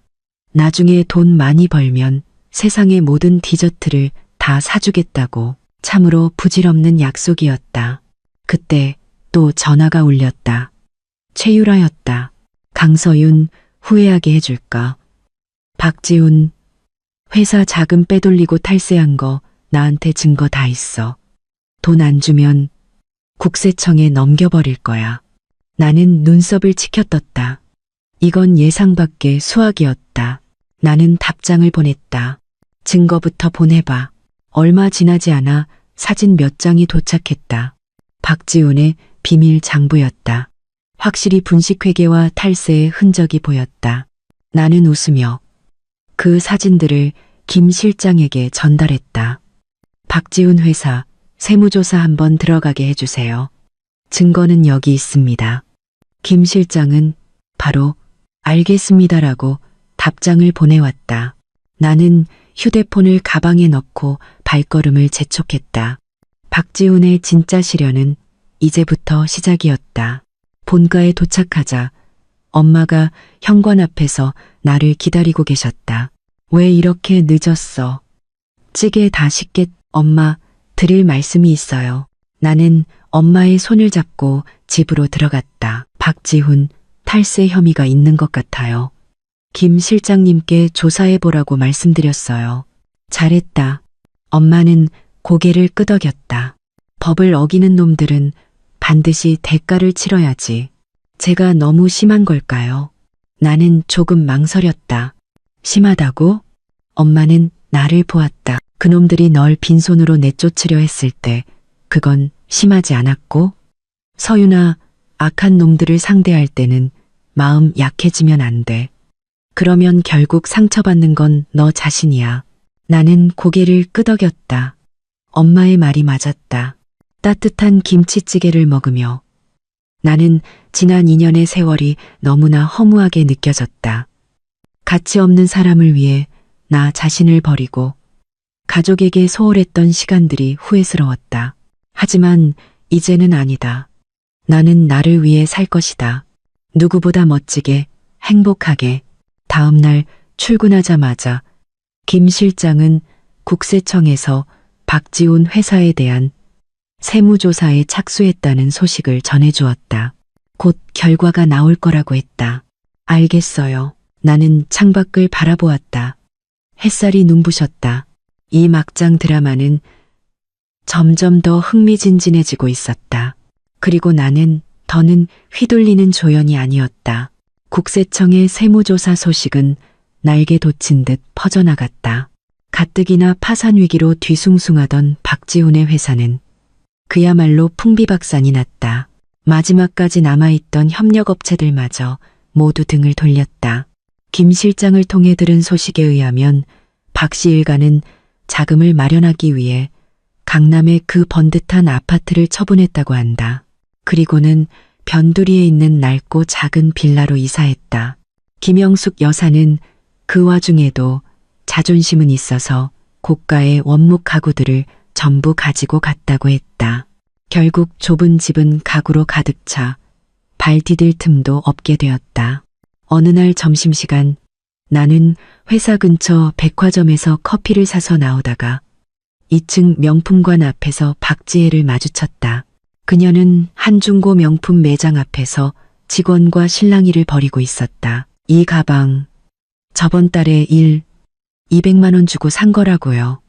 나중에 돈 많이 벌면 세상의 모든 디저트를 다 사주겠다고. 참으로 부질없는 약속이었다. 그때 또 전화가 울렸다. 최유라였다. 강서윤, 후회하게 해줄까? 박지훈, 회사 자금 빼돌리고 탈세한 거 나한테 증거 다 있어. 돈 안 주면 국세청에 넘겨버릴 거야. 나는 눈썹을 치켜떴다. 이건 예상 밖의 수학이었다. 나는 답장을 보냈다. 증거부터 보내봐. 얼마 지나지 않아 사진 몇 장이 도착했다. 박지훈의 비밀 장부였다. 확실히 분식회계와 탈세의 흔적이 보였다. 나는 웃으며 그 사진들을 김 실장에게 전달했다. 박지훈 회사 세무조사 한번 들어가게 해주세요. 증거는 여기 있습니다. 김 실장은 바로 알겠습니다라고 답장을 보내왔다. 나는 휴대폰을 가방에 넣고 발걸음을 재촉했다. 박지훈의 진짜 시련은 이제부터 시작이었다. 본가에 도착하자 엄마가 현관 앞에서 나를 기다리고 계셨다. 왜 이렇게 늦었어? 찌개 다 식겠. 엄마, 드릴 말씀이 있어요. 나는 엄마의 손을 잡고 집으로 들어갔다. 박지훈, 탈세 혐의가 있는 것 같아요. 김 실장님께 조사해보라고 말씀드렸어요. 잘했다. 엄마는 고개를 끄덕였다. 법을 어기는 놈들은 반드시 대가를 치러야지. 제가 너무 심한 걸까요? 나는 조금 망설였다. 심하다고? 엄마는 나를 보았다. 그놈들이 널 빈손으로 내쫓으려 했을 때 그건 심하지 않았고? 서윤아, 악한 놈들을 상대할 때는 마음 약해지면 안 돼. 그러면 결국 상처받는 건 너 자신이야. 나는 고개를 끄덕였다. 엄마의 말이 맞았다. 따뜻한 김치찌개를 먹으며 나는 지난 2년의 세월이 너무나 허무하게 느껴졌다. 가치 없는 사람을 위해 나 자신을 버리고 가족에게 소홀했던 시간들이 후회스러웠다. 하지만 이제는 아니다. 나는 나를 위해 살 것이다. 누구보다 멋지게, 행복하게. 다음 날 출근하자마자 김 실장은 국세청에서 박지훈 회사에 대한 세무조사에 착수했다는 소식을 전해주었다. 곧 결과가 나올 거라고 했다. 알겠어요. 나는 창밖을 바라보았다. 햇살이 눈부셨다. 이 막장 드라마는 점점 더 흥미진진해지고 있었다. 그리고 더는 휘둘리는 조연이 아니었다. 국세청의 세무조사 소식은 날개 돋친 듯 퍼져나갔다. 가뜩이나 파산 위기로 뒤숭숭하던 박지훈의 회사는 그야말로 풍비박산이 났다. 마지막까지 남아있던 협력업체들마저 모두 등을 돌렸다. 김 실장을 통해 들은 소식에 의하면 박 씨 일가는 자금을 마련하기 위해 강남의 그 번듯한 아파트를 처분했다고 한다. 그리고는 변두리에 있는 낡고 작은 빌라로 이사했다. 김영숙 여사는 그 와중에도 자존심은 있어서 고가의 원목 가구들을 전부 가지고 갔다고 했다. 결국 좁은 집은 가구로 가득 차 발 디딜 틈도 없게 되었다. 어느 날 점심시간 나는 회사 근처 백화점에서 커피를 사서 나오다가 2층 명품관 앞에서 박지혜를 마주쳤다. 그녀는 한 중고 명품 매장 앞에서 직원과 실랑이를 벌이고 있었다. 이 가방 저번 달에 200만 원 주고 산 거라고요.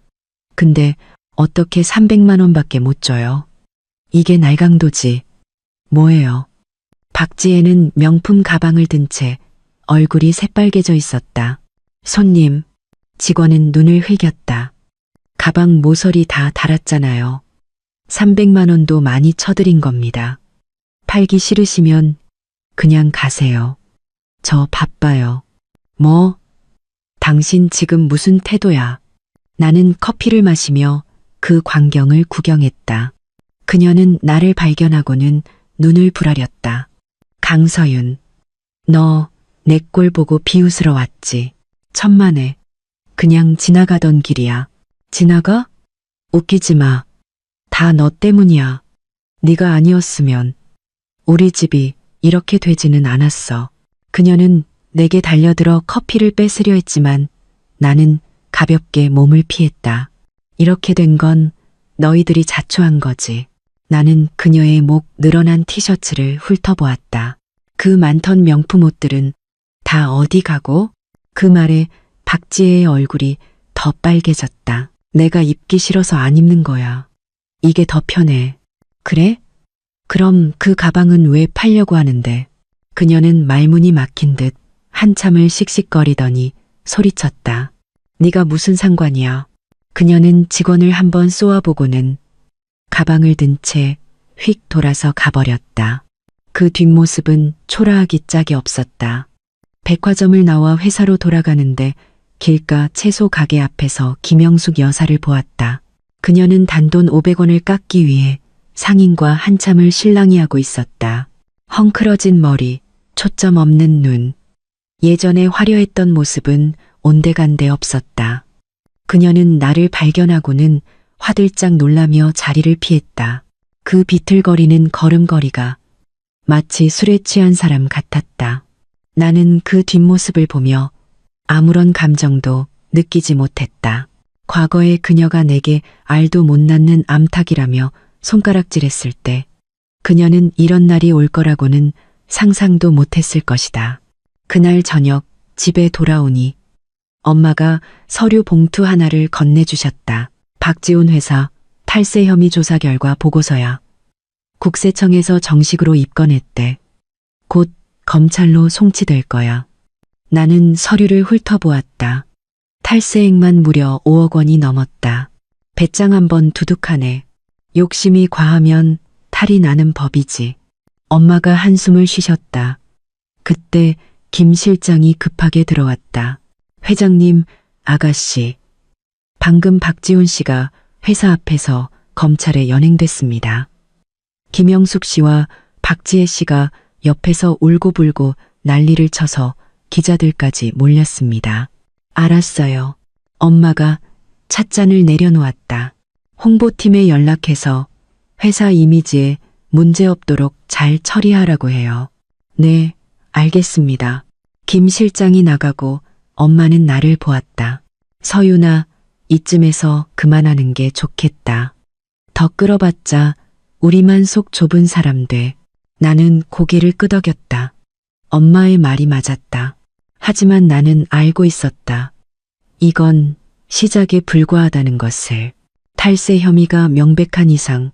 근데 어떻게 300만 원밖에 못 줘요? 이게 날강도지. 뭐예요? 박지혜는 명품 가방을 든 채 얼굴이 새빨개져 있었다. 손님, 직원은 눈을 흘겼다. 가방 모서리 다 달았잖아요. 300만 원도 많이 쳐드린 겁니다. 팔기 싫으시면 그냥 가세요. 저 바빠요. 뭐? 당신 지금 무슨 태도야? 나는 커피를 마시며 그 광경을 구경했다. 그녀는 나를 발견하고는 눈을 부라렸다. 강서윤, 너 내 꼴 보고 비웃으러 왔지. 천만에. 그냥 지나가던 길이야. 지나가? 웃기지 마. 다 너 때문이야. 네가 아니었으면 우리 집이 이렇게 되지는 않았어. 그녀는 내게 달려들어 커피를 뺏으려 했지만 나는 가볍게 몸을 피했다. 이렇게 된 건 너희들이 자초한 거지. 나는 그녀의 목 늘어난 티셔츠를 훑어보았다. 그 많던 명품 옷들은 다 어디 가고? 그 말에 박지혜의 얼굴이 더 빨개졌다. 내가 입기 싫어서 안 입는 거야. 이게 더 편해. 그래? 그럼 그 가방은 왜 팔려고 하는데? 그녀는 말문이 막힌 듯 한참을 씩씩거리더니 소리쳤다. 네가 무슨 상관이야? 그녀는 직원을 한번 쏘아보고는 가방을 든 채 휙 돌아서 가버렸다. 그 뒷모습은 초라하기 짝이 없었다. 백화점을 나와 회사로 돌아가는데 길가 채소 가게 앞에서 김영숙 여사를 보았다. 그녀는 단돈 500원을 깎기 위해 상인과 한참을 실랑이하고 있었다. 헝클어진 머리, 초점 없는 눈. 예전에 화려했던 모습은 온데간데 없었다. 그녀는 나를 발견하고는 화들짝 놀라며 자리를 피했다. 그 비틀거리는 걸음걸이가 마치 술에 취한 사람 같았다. 나는 그 뒷모습을 보며 아무런 감정도 느끼지 못했다. 과거에 그녀가 내게 알도 못 낳는 암탉이라며 손가락질했을 때 그녀는 이런 날이 올 거라고는 상상도 못했을 것이다. 그날 저녁 집에 돌아오니 엄마가 서류 봉투 하나를 건네주셨다. 박지훈 회사 탈세 혐의 조사 결과 보고서야. 국세청에서 정식으로 입건했대. 곧 검찰로 송치될 거야. 나는 서류를 훑어보았다. 탈세액만 무려 5억 원이 넘었다. 배짱 한번 두둑하네. 욕심이 과하면 탈이 나는 법이지. 엄마가 한숨을 쉬셨다. 그때 김 실장이 급하게 들어왔다. 회장님, 아가씨. 방금 박지훈 씨가 회사 앞에서 검찰에 연행됐습니다. 김영숙 씨와 박지혜 씨가 옆에서 울고불고 난리를 쳐서 기자들까지 몰렸습니다. 알았어요. 엄마가 찻잔을 내려놓았다. 홍보팀에 연락해서 회사 이미지에 문제없도록 잘 처리하라고 해요. 네, 알겠습니다. 김 실장이 나가고 엄마는 나를 보았다. 서윤아, 이쯤에서 그만하는 게 좋겠다. 더 끌어봤자 우리만 속 좁은 사람 돼. 나는 고개를 끄덕였다. 엄마의 말이 맞았다. 하지만 나는 알고 있었다. 이건 시작에 불과하다는 것을. 탈세 혐의가 명백한 이상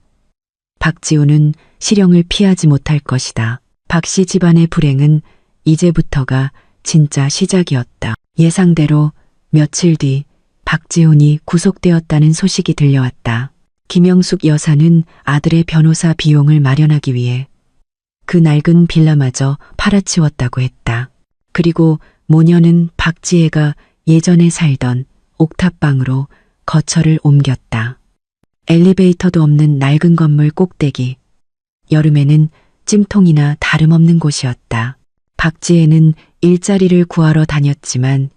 박지훈은 실형을 피하지 못할 것이다. 박씨 집안의 불행은 이제부터가 진짜 시작이었다. 예상대로 며칠 뒤 박지훈이 구속되었다는 소식이 들려왔다. 김영숙 여사는 아들의 변호사 비용을 마련하기 위해 그 낡은 빌라마저 팔아치웠다고 했다. 그리고 모녀는 박지혜가 예전에 살던 옥탑방으로 거처를 옮겼다. 엘리베이터도 없는 낡은 건물 꼭대기. 여름에는 찜통이나 다름없는 곳이었다. 박지혜는 일자리를 구하러 다녔지만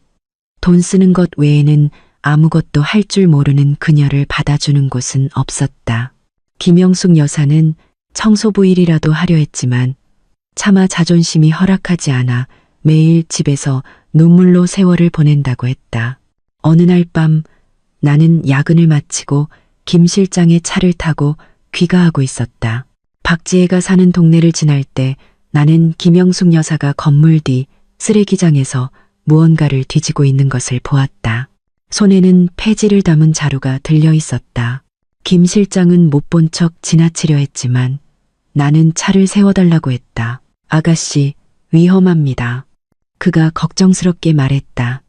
돈 쓰는 것 외에는 아무것도 할 줄 모르는 그녀를 받아주는 곳은 없었다. 김영숙 여사는 청소부 일이라도 하려 했지만 차마 자존심이 허락하지 않아 매일 집에서 눈물로 세월을 보낸다고 했다. 어느 날 밤 나는 야근을 마치고 김 실장의 차를 타고 귀가하고 있었다. 박지혜가 사는 동네를 지날 때 나는 김영숙 여사가 건물 뒤 쓰레기장에서 무언가를 뒤지고 있는 것을 보았다. 손에는 폐지를 담은 자루가 들려 있었다. 김 실장은 못 본 척 지나치려 했지만 나는 차를 세워달라고 했다. 아가씨, 위험합니다. 그가 걱정스럽게 말했다.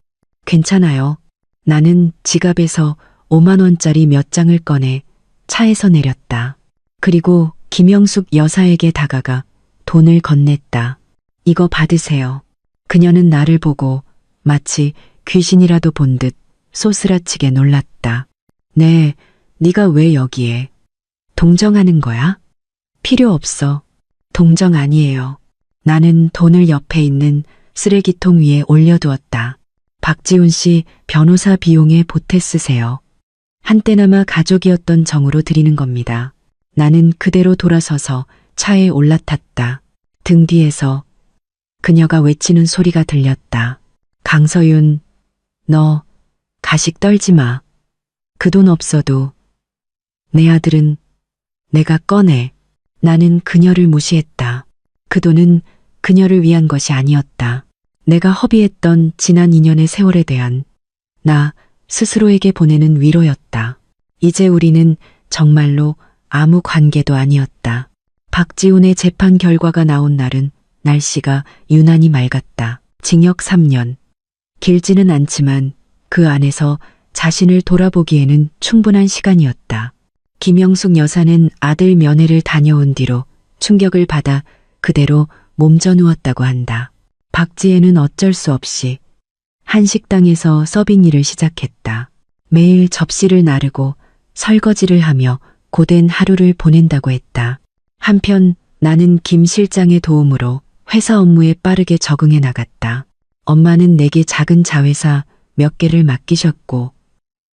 괜찮아요. 나는 지갑에서 5만 원짜리 몇 장을 꺼내 차에서 내렸다. 그리고 김영숙 여사에게 다가가 돈을 건넸다. 이거 받으세요. 그녀는 나를 보고 마치 귀신이라도 본 듯 소스라치게 놀랐다. 네, 네가 왜 여기에? 동정하는 거야? 필요 없어. 동정 아니에요. 나는 돈을 옆에 있는 쓰레기통 위에 올려두었다. 박지훈 씨 변호사 비용에 보태 쓰세요. 한때나마 가족이었던 정으로 드리는 겁니다. 나는 그대로 돌아서서 차에 올라탔다. 등 뒤에서 그녀가 외치는 소리가 들렸다. 강서윤, 너 가식 떨지 마. 그 돈 없어도 내 아들은 내가 꺼내. 나는 그녀를 무시했다. 그 돈은 그녀를 위한 것이 아니었다. 내가 허비했던 지난 2년의 세월에 대한 나 스스로에게 보내는 위로였다. 이제 우리는 정말로 아무 관계도 아니었다. 박지훈의 재판 결과가 나온 날은 날씨가 유난히 맑았다. 징역 3년. 길지는 않지만 그 안에서 자신을 돌아보기에는 충분한 시간이었다. 김영숙 여사는 아들 면회를 다녀온 뒤로 충격을 받아 그대로 몸져 누웠다고 한다. 박지혜는 어쩔 수 없이 한식당에서 서빙 일을 시작했다. 매일 접시를 나르고 설거지를 하며 고된 하루를 보낸다고 했다. 한편 나는 김 실장의 도움으로 회사 업무에 빠르게 적응해 나갔다. 엄마는 내게 작은 자회사 몇 개를 맡기셨고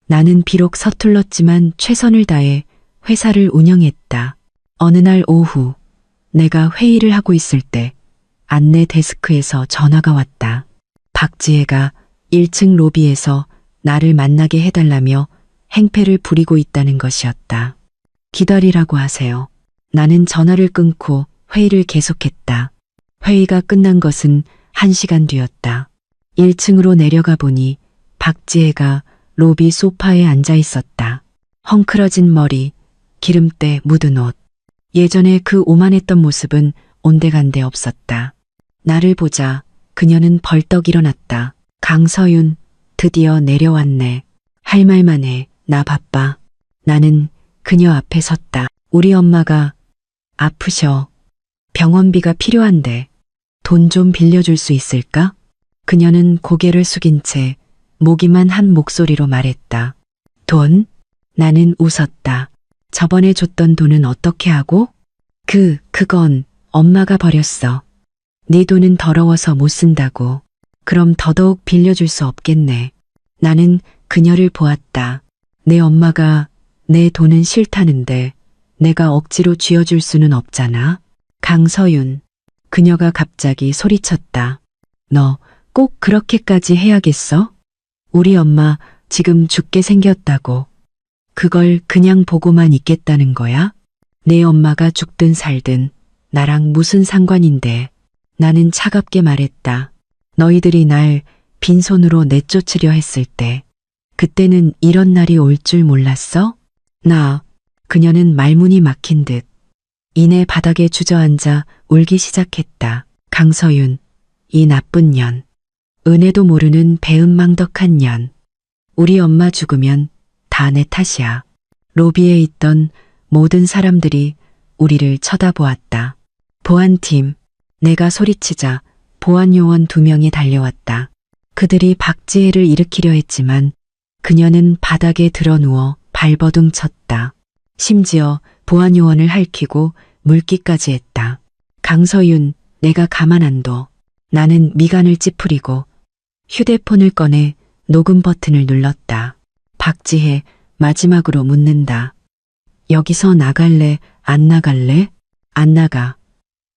나는 비록 서툴렀지만 최선을 다해 회사를 운영했다. 어느 날 오후 내가 회의를 하고 있을 때 안내 데스크에서 전화가 왔다. 박지혜가 1층 로비에서 나를 만나게 해달라며 행패를 부리고 있다는 것이었다. 기다리라고 하세요. 나는 전화를 끊고 회의를 계속했다. 회의가 끝난 것은 1시간 뒤였다. 1층으로 내려가 보니 박지혜가 로비 소파에 앉아 있었다. 헝클어진 머리, 기름때 묻은 옷. 예전에 그 오만했던 모습은 온데간데 없었다. 나를 보자 그녀는 벌떡 일어났다. 강서윤, 드디어 내려왔네. 할 말만 해. 나 바빠. 나는 그녀 앞에 섰다. 우리 엄마가 아프셔. 병원비가 필요한데 돈 좀 빌려줄 수 있을까? 그녀는 고개를 숙인 채 모기만 한 목소리로 말했다. 돈? 나는 웃었다. 저번에 줬던 돈은 어떻게 하고? 그건 엄마가 버렸어. 네 돈은 더러워서 못 쓴다고. 그럼 더더욱 빌려줄 수 없겠네. 나는 그녀를 보았다. 내 엄마가 내 돈은 싫다는데 내가 억지로 쥐어줄 수는 없잖아. 강서윤. 그녀가 갑자기 소리쳤다. 너 꼭 그렇게까지 해야겠어? 우리 엄마 지금 죽게 생겼다고. 그걸 그냥 보고만 있겠다는 거야? 내 엄마가 죽든 살든 나랑 무슨 상관인데. 나는 차갑게 말했다. 너희들이 날 빈손으로 내쫓으려 했을 때 그때는 이런 날이 올 줄 몰랐어? 그녀는 말문이 막힌 듯 이내 바닥에 주저앉아 울기 시작했다. 강서윤, 이 나쁜 년. 은혜도 모르는 배은망덕한 년. 우리 엄마 죽으면 다 내 탓이야. 로비에 있던 모든 사람들이 우리를 쳐다보았다. 보안팀. 내가 소리치자 보안요원 2명이 달려왔다. 그들이 박지혜를 일으키려 했지만 그녀는 바닥에 드러누워 발버둥 쳤다. 심지어 보안요원을 핥히고 물기까지 했다. 강서윤, 내가 가만 안 둬. 나는 미간을 찌푸리고 휴대폰을 꺼내 녹음 버튼을 눌렀다. 박지혜, 마지막으로 묻는다. 여기서 나갈래? 안 나갈래? 안 나가.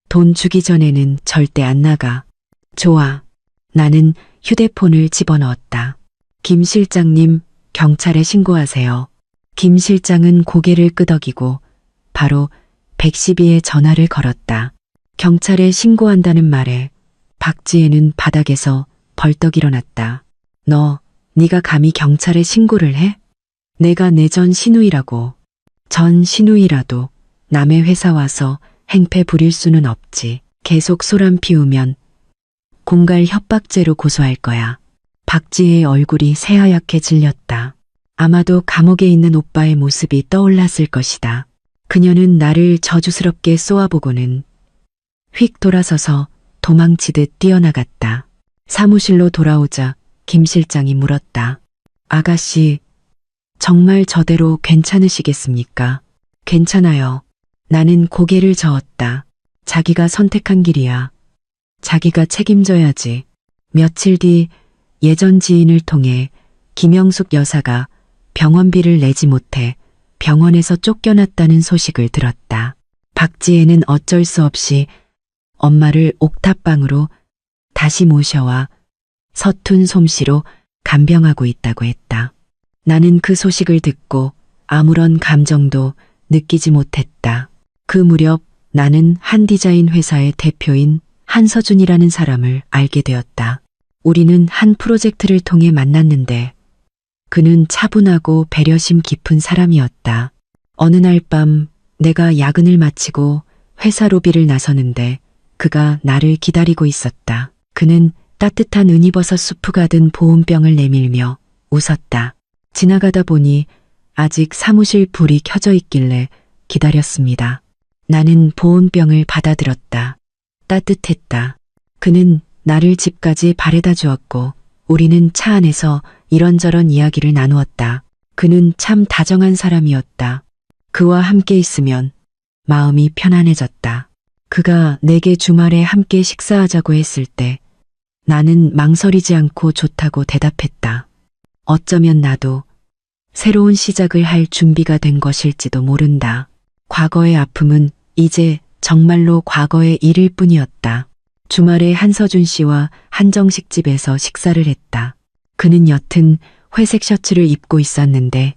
돈 주기 전에는 절대 안 나가. 좋아. 나는 휴대폰을 집어넣었다. 김 실장님, 경찰에 신고하세요. 김 실장은 고개를 끄덕이고 바로 112에 전화를 걸었다. 경찰에 신고한다는 말에 박지혜는 바닥에서 벌떡 일어났다. 네가 감히 경찰에 신고를 해? 내가 내 전 시누이라고. 전 시누이라도 남의 회사 와서 행패 부릴 수는 없지. 계속 소란 피우면 공갈 협박죄로 고소할 거야. 박지혜의 얼굴이 새하얗게 질렸다. 아마도 감옥에 있는 오빠의 모습이 떠올랐을 것이다. 그녀는 나를 저주스럽게 쏘아보고는 휙 돌아서서 도망치듯 뛰어나갔다. 사무실로 돌아오자 김 실장이 물었다. 아가씨, 정말 저대로 괜찮으시겠습니까? 괜찮아요. 나는 고개를 저었다. 자기가 선택한 길이야. 자기가 책임져야지. 며칠 뒤 예전 지인을 통해 김영숙 여사가 병원비를 내지 못해 병원에서 쫓겨났다는 소식을 들었다. 박지혜는 어쩔 수 없이 엄마를 옥탑방으로 다시 모셔와 서툰 솜씨로 간병하고 있다고 했다. 나는 그 소식을 듣고 아무런 감정도 느끼지 못했다. 그 무렵 나는 한 디자인 회사의 대표인 한서준이라는 사람을 알게 되었다. 우리는 한 프로젝트를 통해 만났는데 그는 차분하고 배려심 깊은 사람이었다. 어느 날 밤 내가 야근을 마치고 회사 로비를 나서는데 그가 나를 기다리고 있었다. 그는 따뜻한 은이버섯 수프가 든 보온병을 내밀며 웃었다. 지나가다 보니 아직 사무실 불이 켜져 있길래 기다렸습니다. 나는 보온병을 받아들었다. 따뜻했다. 그는 나를 집까지 바래다 주었고 우리는 차 안에서 이런저런 이야기를 나누었다. 그는 참 다정한 사람이었다. 그와 함께 있으면 마음이 편안해졌다. 그가 내게 주말에 함께 식사하자고 했을 때 나는 망설이지 않고 좋다고 대답했다. 어쩌면 나도 새로운 시작을 할 준비가 된 것일지도 모른다. 과거의 아픔은 이제 정말로 과거의 일일 뿐이었다. 주말에 한서준 씨와 한정식 집에서 식사를 했다. 그는 옅은 회색 셔츠를 입고 있었는데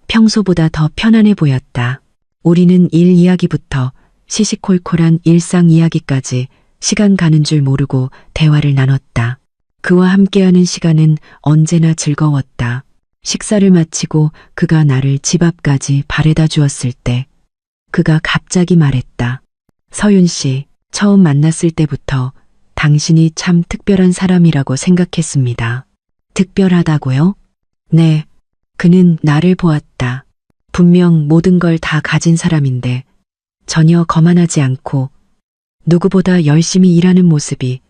평소보다 더 편안해 보였다. 우리는 일 이야기부터 시시콜콜한 일상 이야기까지 시간 가는 줄 모르고 대화를 나눴다. 그와 함께하는 시간은 언제나 즐거웠다. 식사를 마치고 그가 나를 집 앞까지 바래다 주었을 때 그가 갑자기 말했다. 서윤 씨, 처음 만났을 때부터 당신이 참 특별한 사람이라고 생각했습니다. 특별하다고요? 네. 그는 나를 보았다. 분명 모든 걸 다 가진 사람인데 전혀 거만하지 않고 누구보다 열심히 일하는 모습이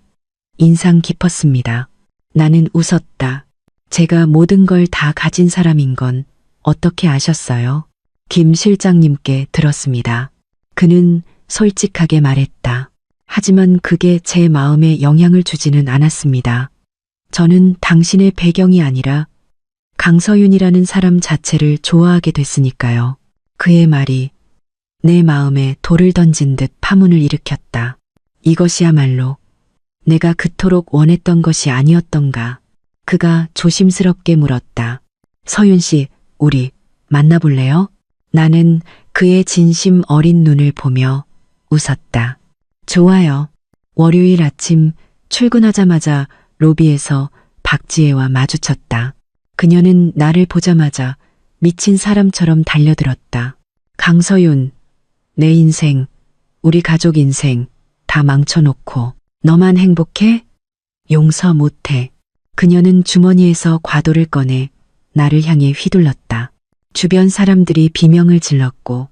인상 깊었습니다. 나는 웃었다. 제가 모든 걸 다 가진 사람인 건 어떻게 아셨어요? 김 실장님께 들었습니다. 그는 솔직하게 말했다. 하지만 그게 제 마음에 영향을 주지는 않았습니다. 저는 당신의 배경이 아니라 강서윤이라는 사람 자체를 좋아하게 됐으니까요. 그의 말이 내 마음에 돌을 던진 듯 파문을 일으켰다. 이것이야말로 내가 그토록 원했던 것이 아니었던가. 그가 조심스럽게 물었다. 서윤 씨, 우리 만나볼래요? 나는 그의 진심 어린 눈을 보며 웃었다. 좋아요. 월요일 아침 출근하자마자 로비에서 박지혜와 마주쳤다. 그녀는 나를 보자마자 미친 사람처럼 달려들었다. 강서윤, 내 인생, 우리 가족 인생 다 망쳐놓고 너만 행복해? 용서 못해. 그녀는 주머니에서 과도를 꺼내 나를 향해 휘둘렀다. 주변 사람들이 비명을 질렀고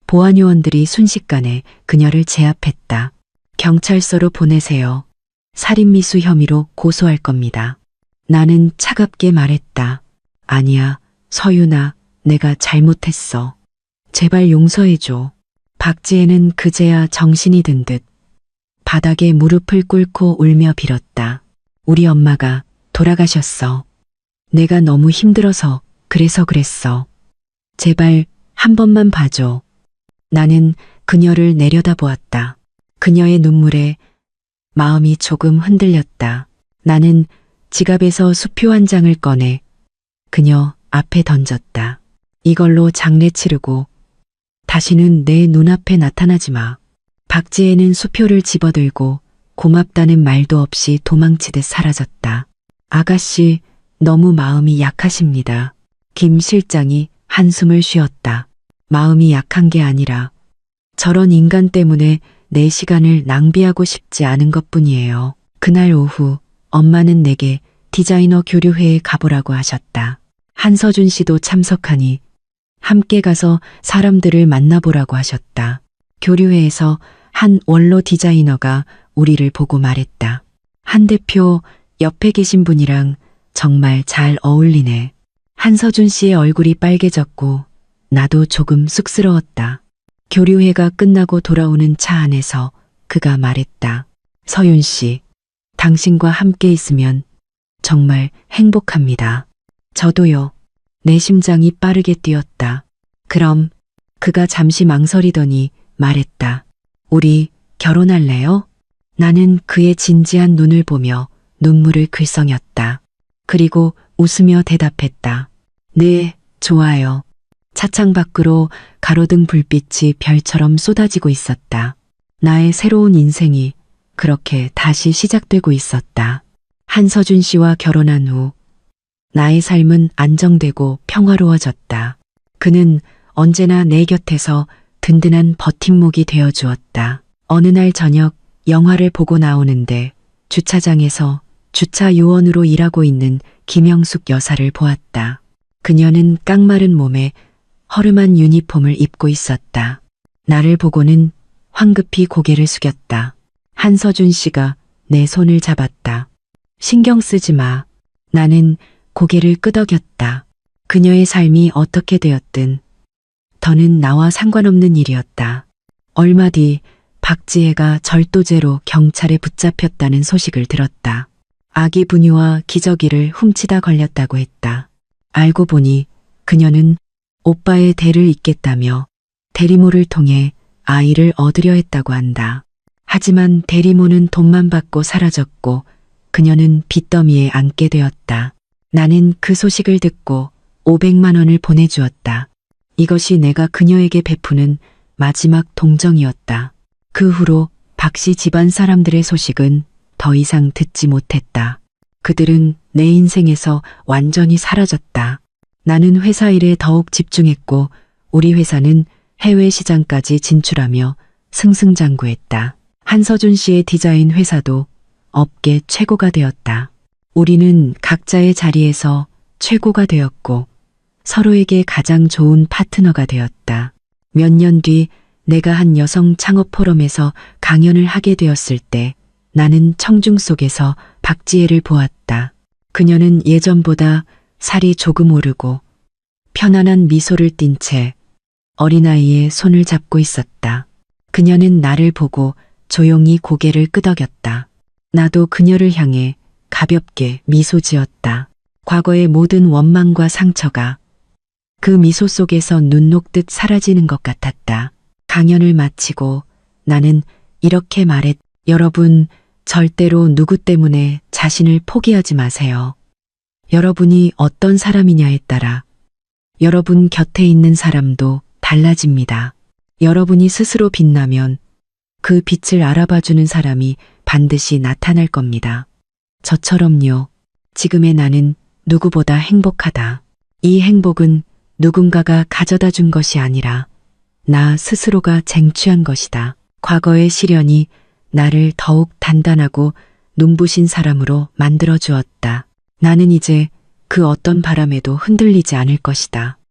보안요원들이 순식간에 그녀를 제압했다. 경찰서로 보내세요. 살인미수 혐의로 고소할 겁니다. 나는 차갑게 말했다. 아니야, 서윤아, 내가 잘못했어. 제발 용서해줘. 박지혜는 그제야 정신이 든 듯 바닥에 무릎을 꿇고 울며 빌었다. 우리 엄마가 돌아가셨어. 내가 너무 힘들어서 그래서 그랬어. 제발 한 번만 봐줘. 나는 그녀를 내려다보았다. 그녀의 눈물에 마음이 조금 흔들렸다. 나는 지갑에서 수표 한 장을 꺼내 그녀 앞에 던졌다. 이걸로 장례 치르고 다시는 내 눈앞에 나타나지 마. 박지혜는 수표를 집어들고 고맙다는 말도 없이 도망치듯 사라졌다. 아가씨, 너무 마음이 약하십니다. 김 실장이 한숨을 쉬었다. 마음이 약한 게 아니라 저런 인간 때문에 내 시간을 낭비하고 싶지 않은 것뿐이에요. 그날 오후 엄마는 내게 디자이너 교류회에 가보라고 하셨다. 한서준 씨도 참석하니 함께 가서 사람들을 만나보라고 하셨다. 교류회에서 한 원로 디자이너가 우리를 보고 말했다. 한 대표 옆에 계신 분이랑 정말 잘 어울리네. 한서준 씨의 얼굴이 빨개졌고 나도 조금 쑥스러웠다. 교류회가 끝나고 돌아오는 차 안에서 그가 말했다. 서윤 씨, 당신과 함께 있으면 정말 행복합니다. 저도요. 내 심장이 빠르게 뛰었다. 그럼 그가 잠시 망설이더니 말했다. 우리 결혼할래요? 나는 그의 진지한 눈을 보며 눈물을 글썽였다. 그리고 웃으며 대답했다. 네, 좋아요. 차창 밖으로 가로등 불빛이 별처럼 쏟아지고 있었다. 나의 새로운 인생이 그렇게 다시 시작되고 있었다. 한서준 씨와 결혼한 후 나의 삶은 안정되고 평화로워졌다. 그는 언제나 내 곁에서 든든한 버팀목이 되어 주었다. 어느 날 저녁 영화를 보고 나오는데 주차장에서 주차 요원으로 일하고 있는 김영숙 여사를 보았다. 그녀는 깡마른 몸에 허름한 유니폼을 입고 있었다. 나를 보고는 황급히 고개를 숙였다. 한서준 씨가 내 손을 잡았다. 신경 쓰지 마. 나는 고개를 끄덕였다. 그녀의 삶이 어떻게 되었든 더는 나와 상관없는 일이었다. 얼마 뒤 박지혜가 절도죄로 경찰에 붙잡혔다는 소식을 들었다. 아기 분유와 기저귀를 훔치다 걸렸다고 했다. 알고 보니 그녀는 오빠의 대를 잇겠다며 대리모를 통해 아이를 얻으려 했다고 한다. 하지만 대리모는 돈만 받고 사라졌고 그녀는 빚더미에 앉게 되었다. 나는 그 소식을 듣고 500만 원을 보내주었다. 이것이 내가 그녀에게 베푸는 마지막 동정이었다. 그 후로 박씨 집안 사람들의 소식은 더 이상 듣지 못했다. 그들은 내 인생에서 완전히 사라졌다. 나는 회사 일에 더욱 집중했고 우리 회사는 해외 시장까지 진출하며 승승장구했다. 한서준 씨의 디자인 회사도 업계 최고가 되었다. 우리는 각자의 자리에서 최고가 되었고 서로에게 가장 좋은 파트너가 되었다. 몇 년 뒤 내가 한 여성 창업 포럼에서 강연을 하게 되었을 때 나는 청중 속에서 박지혜를 보았다. 그녀는 예전보다 살이 조금 오르고 편안한 미소를 띤 채 어린아이의 손을 잡고 있었다. 그녀는 나를 보고 조용히 고개를 끄덕였다. 나도 그녀를 향해 가볍게 미소 지었다. 과거의 모든 원망과 상처가 그 미소 속에서 눈 녹듯 사라지는 것 같았다. 강연을 마치고 나는 이렇게 말했. 여러분, 절대로 누구 때문에 자신을 포기하지 마세요. 여러분이 어떤 사람이냐에 따라 여러분 곁에 있는 사람도 달라집니다. 여러분이 스스로 빛나면 그 빛을 알아봐주는 사람이 반드시 나타날 겁니다. 저처럼요. 지금의 나는 누구보다 행복하다. 이 행복은 누군가가 가져다 준 것이 아니라 나 스스로가 쟁취한 것이다. 과거의 시련이 나를 더욱 단단하고 눈부신 사람으로 만들어 주었다. 나는 이제 그 어떤 바람에도 흔들리지 않을 것이다.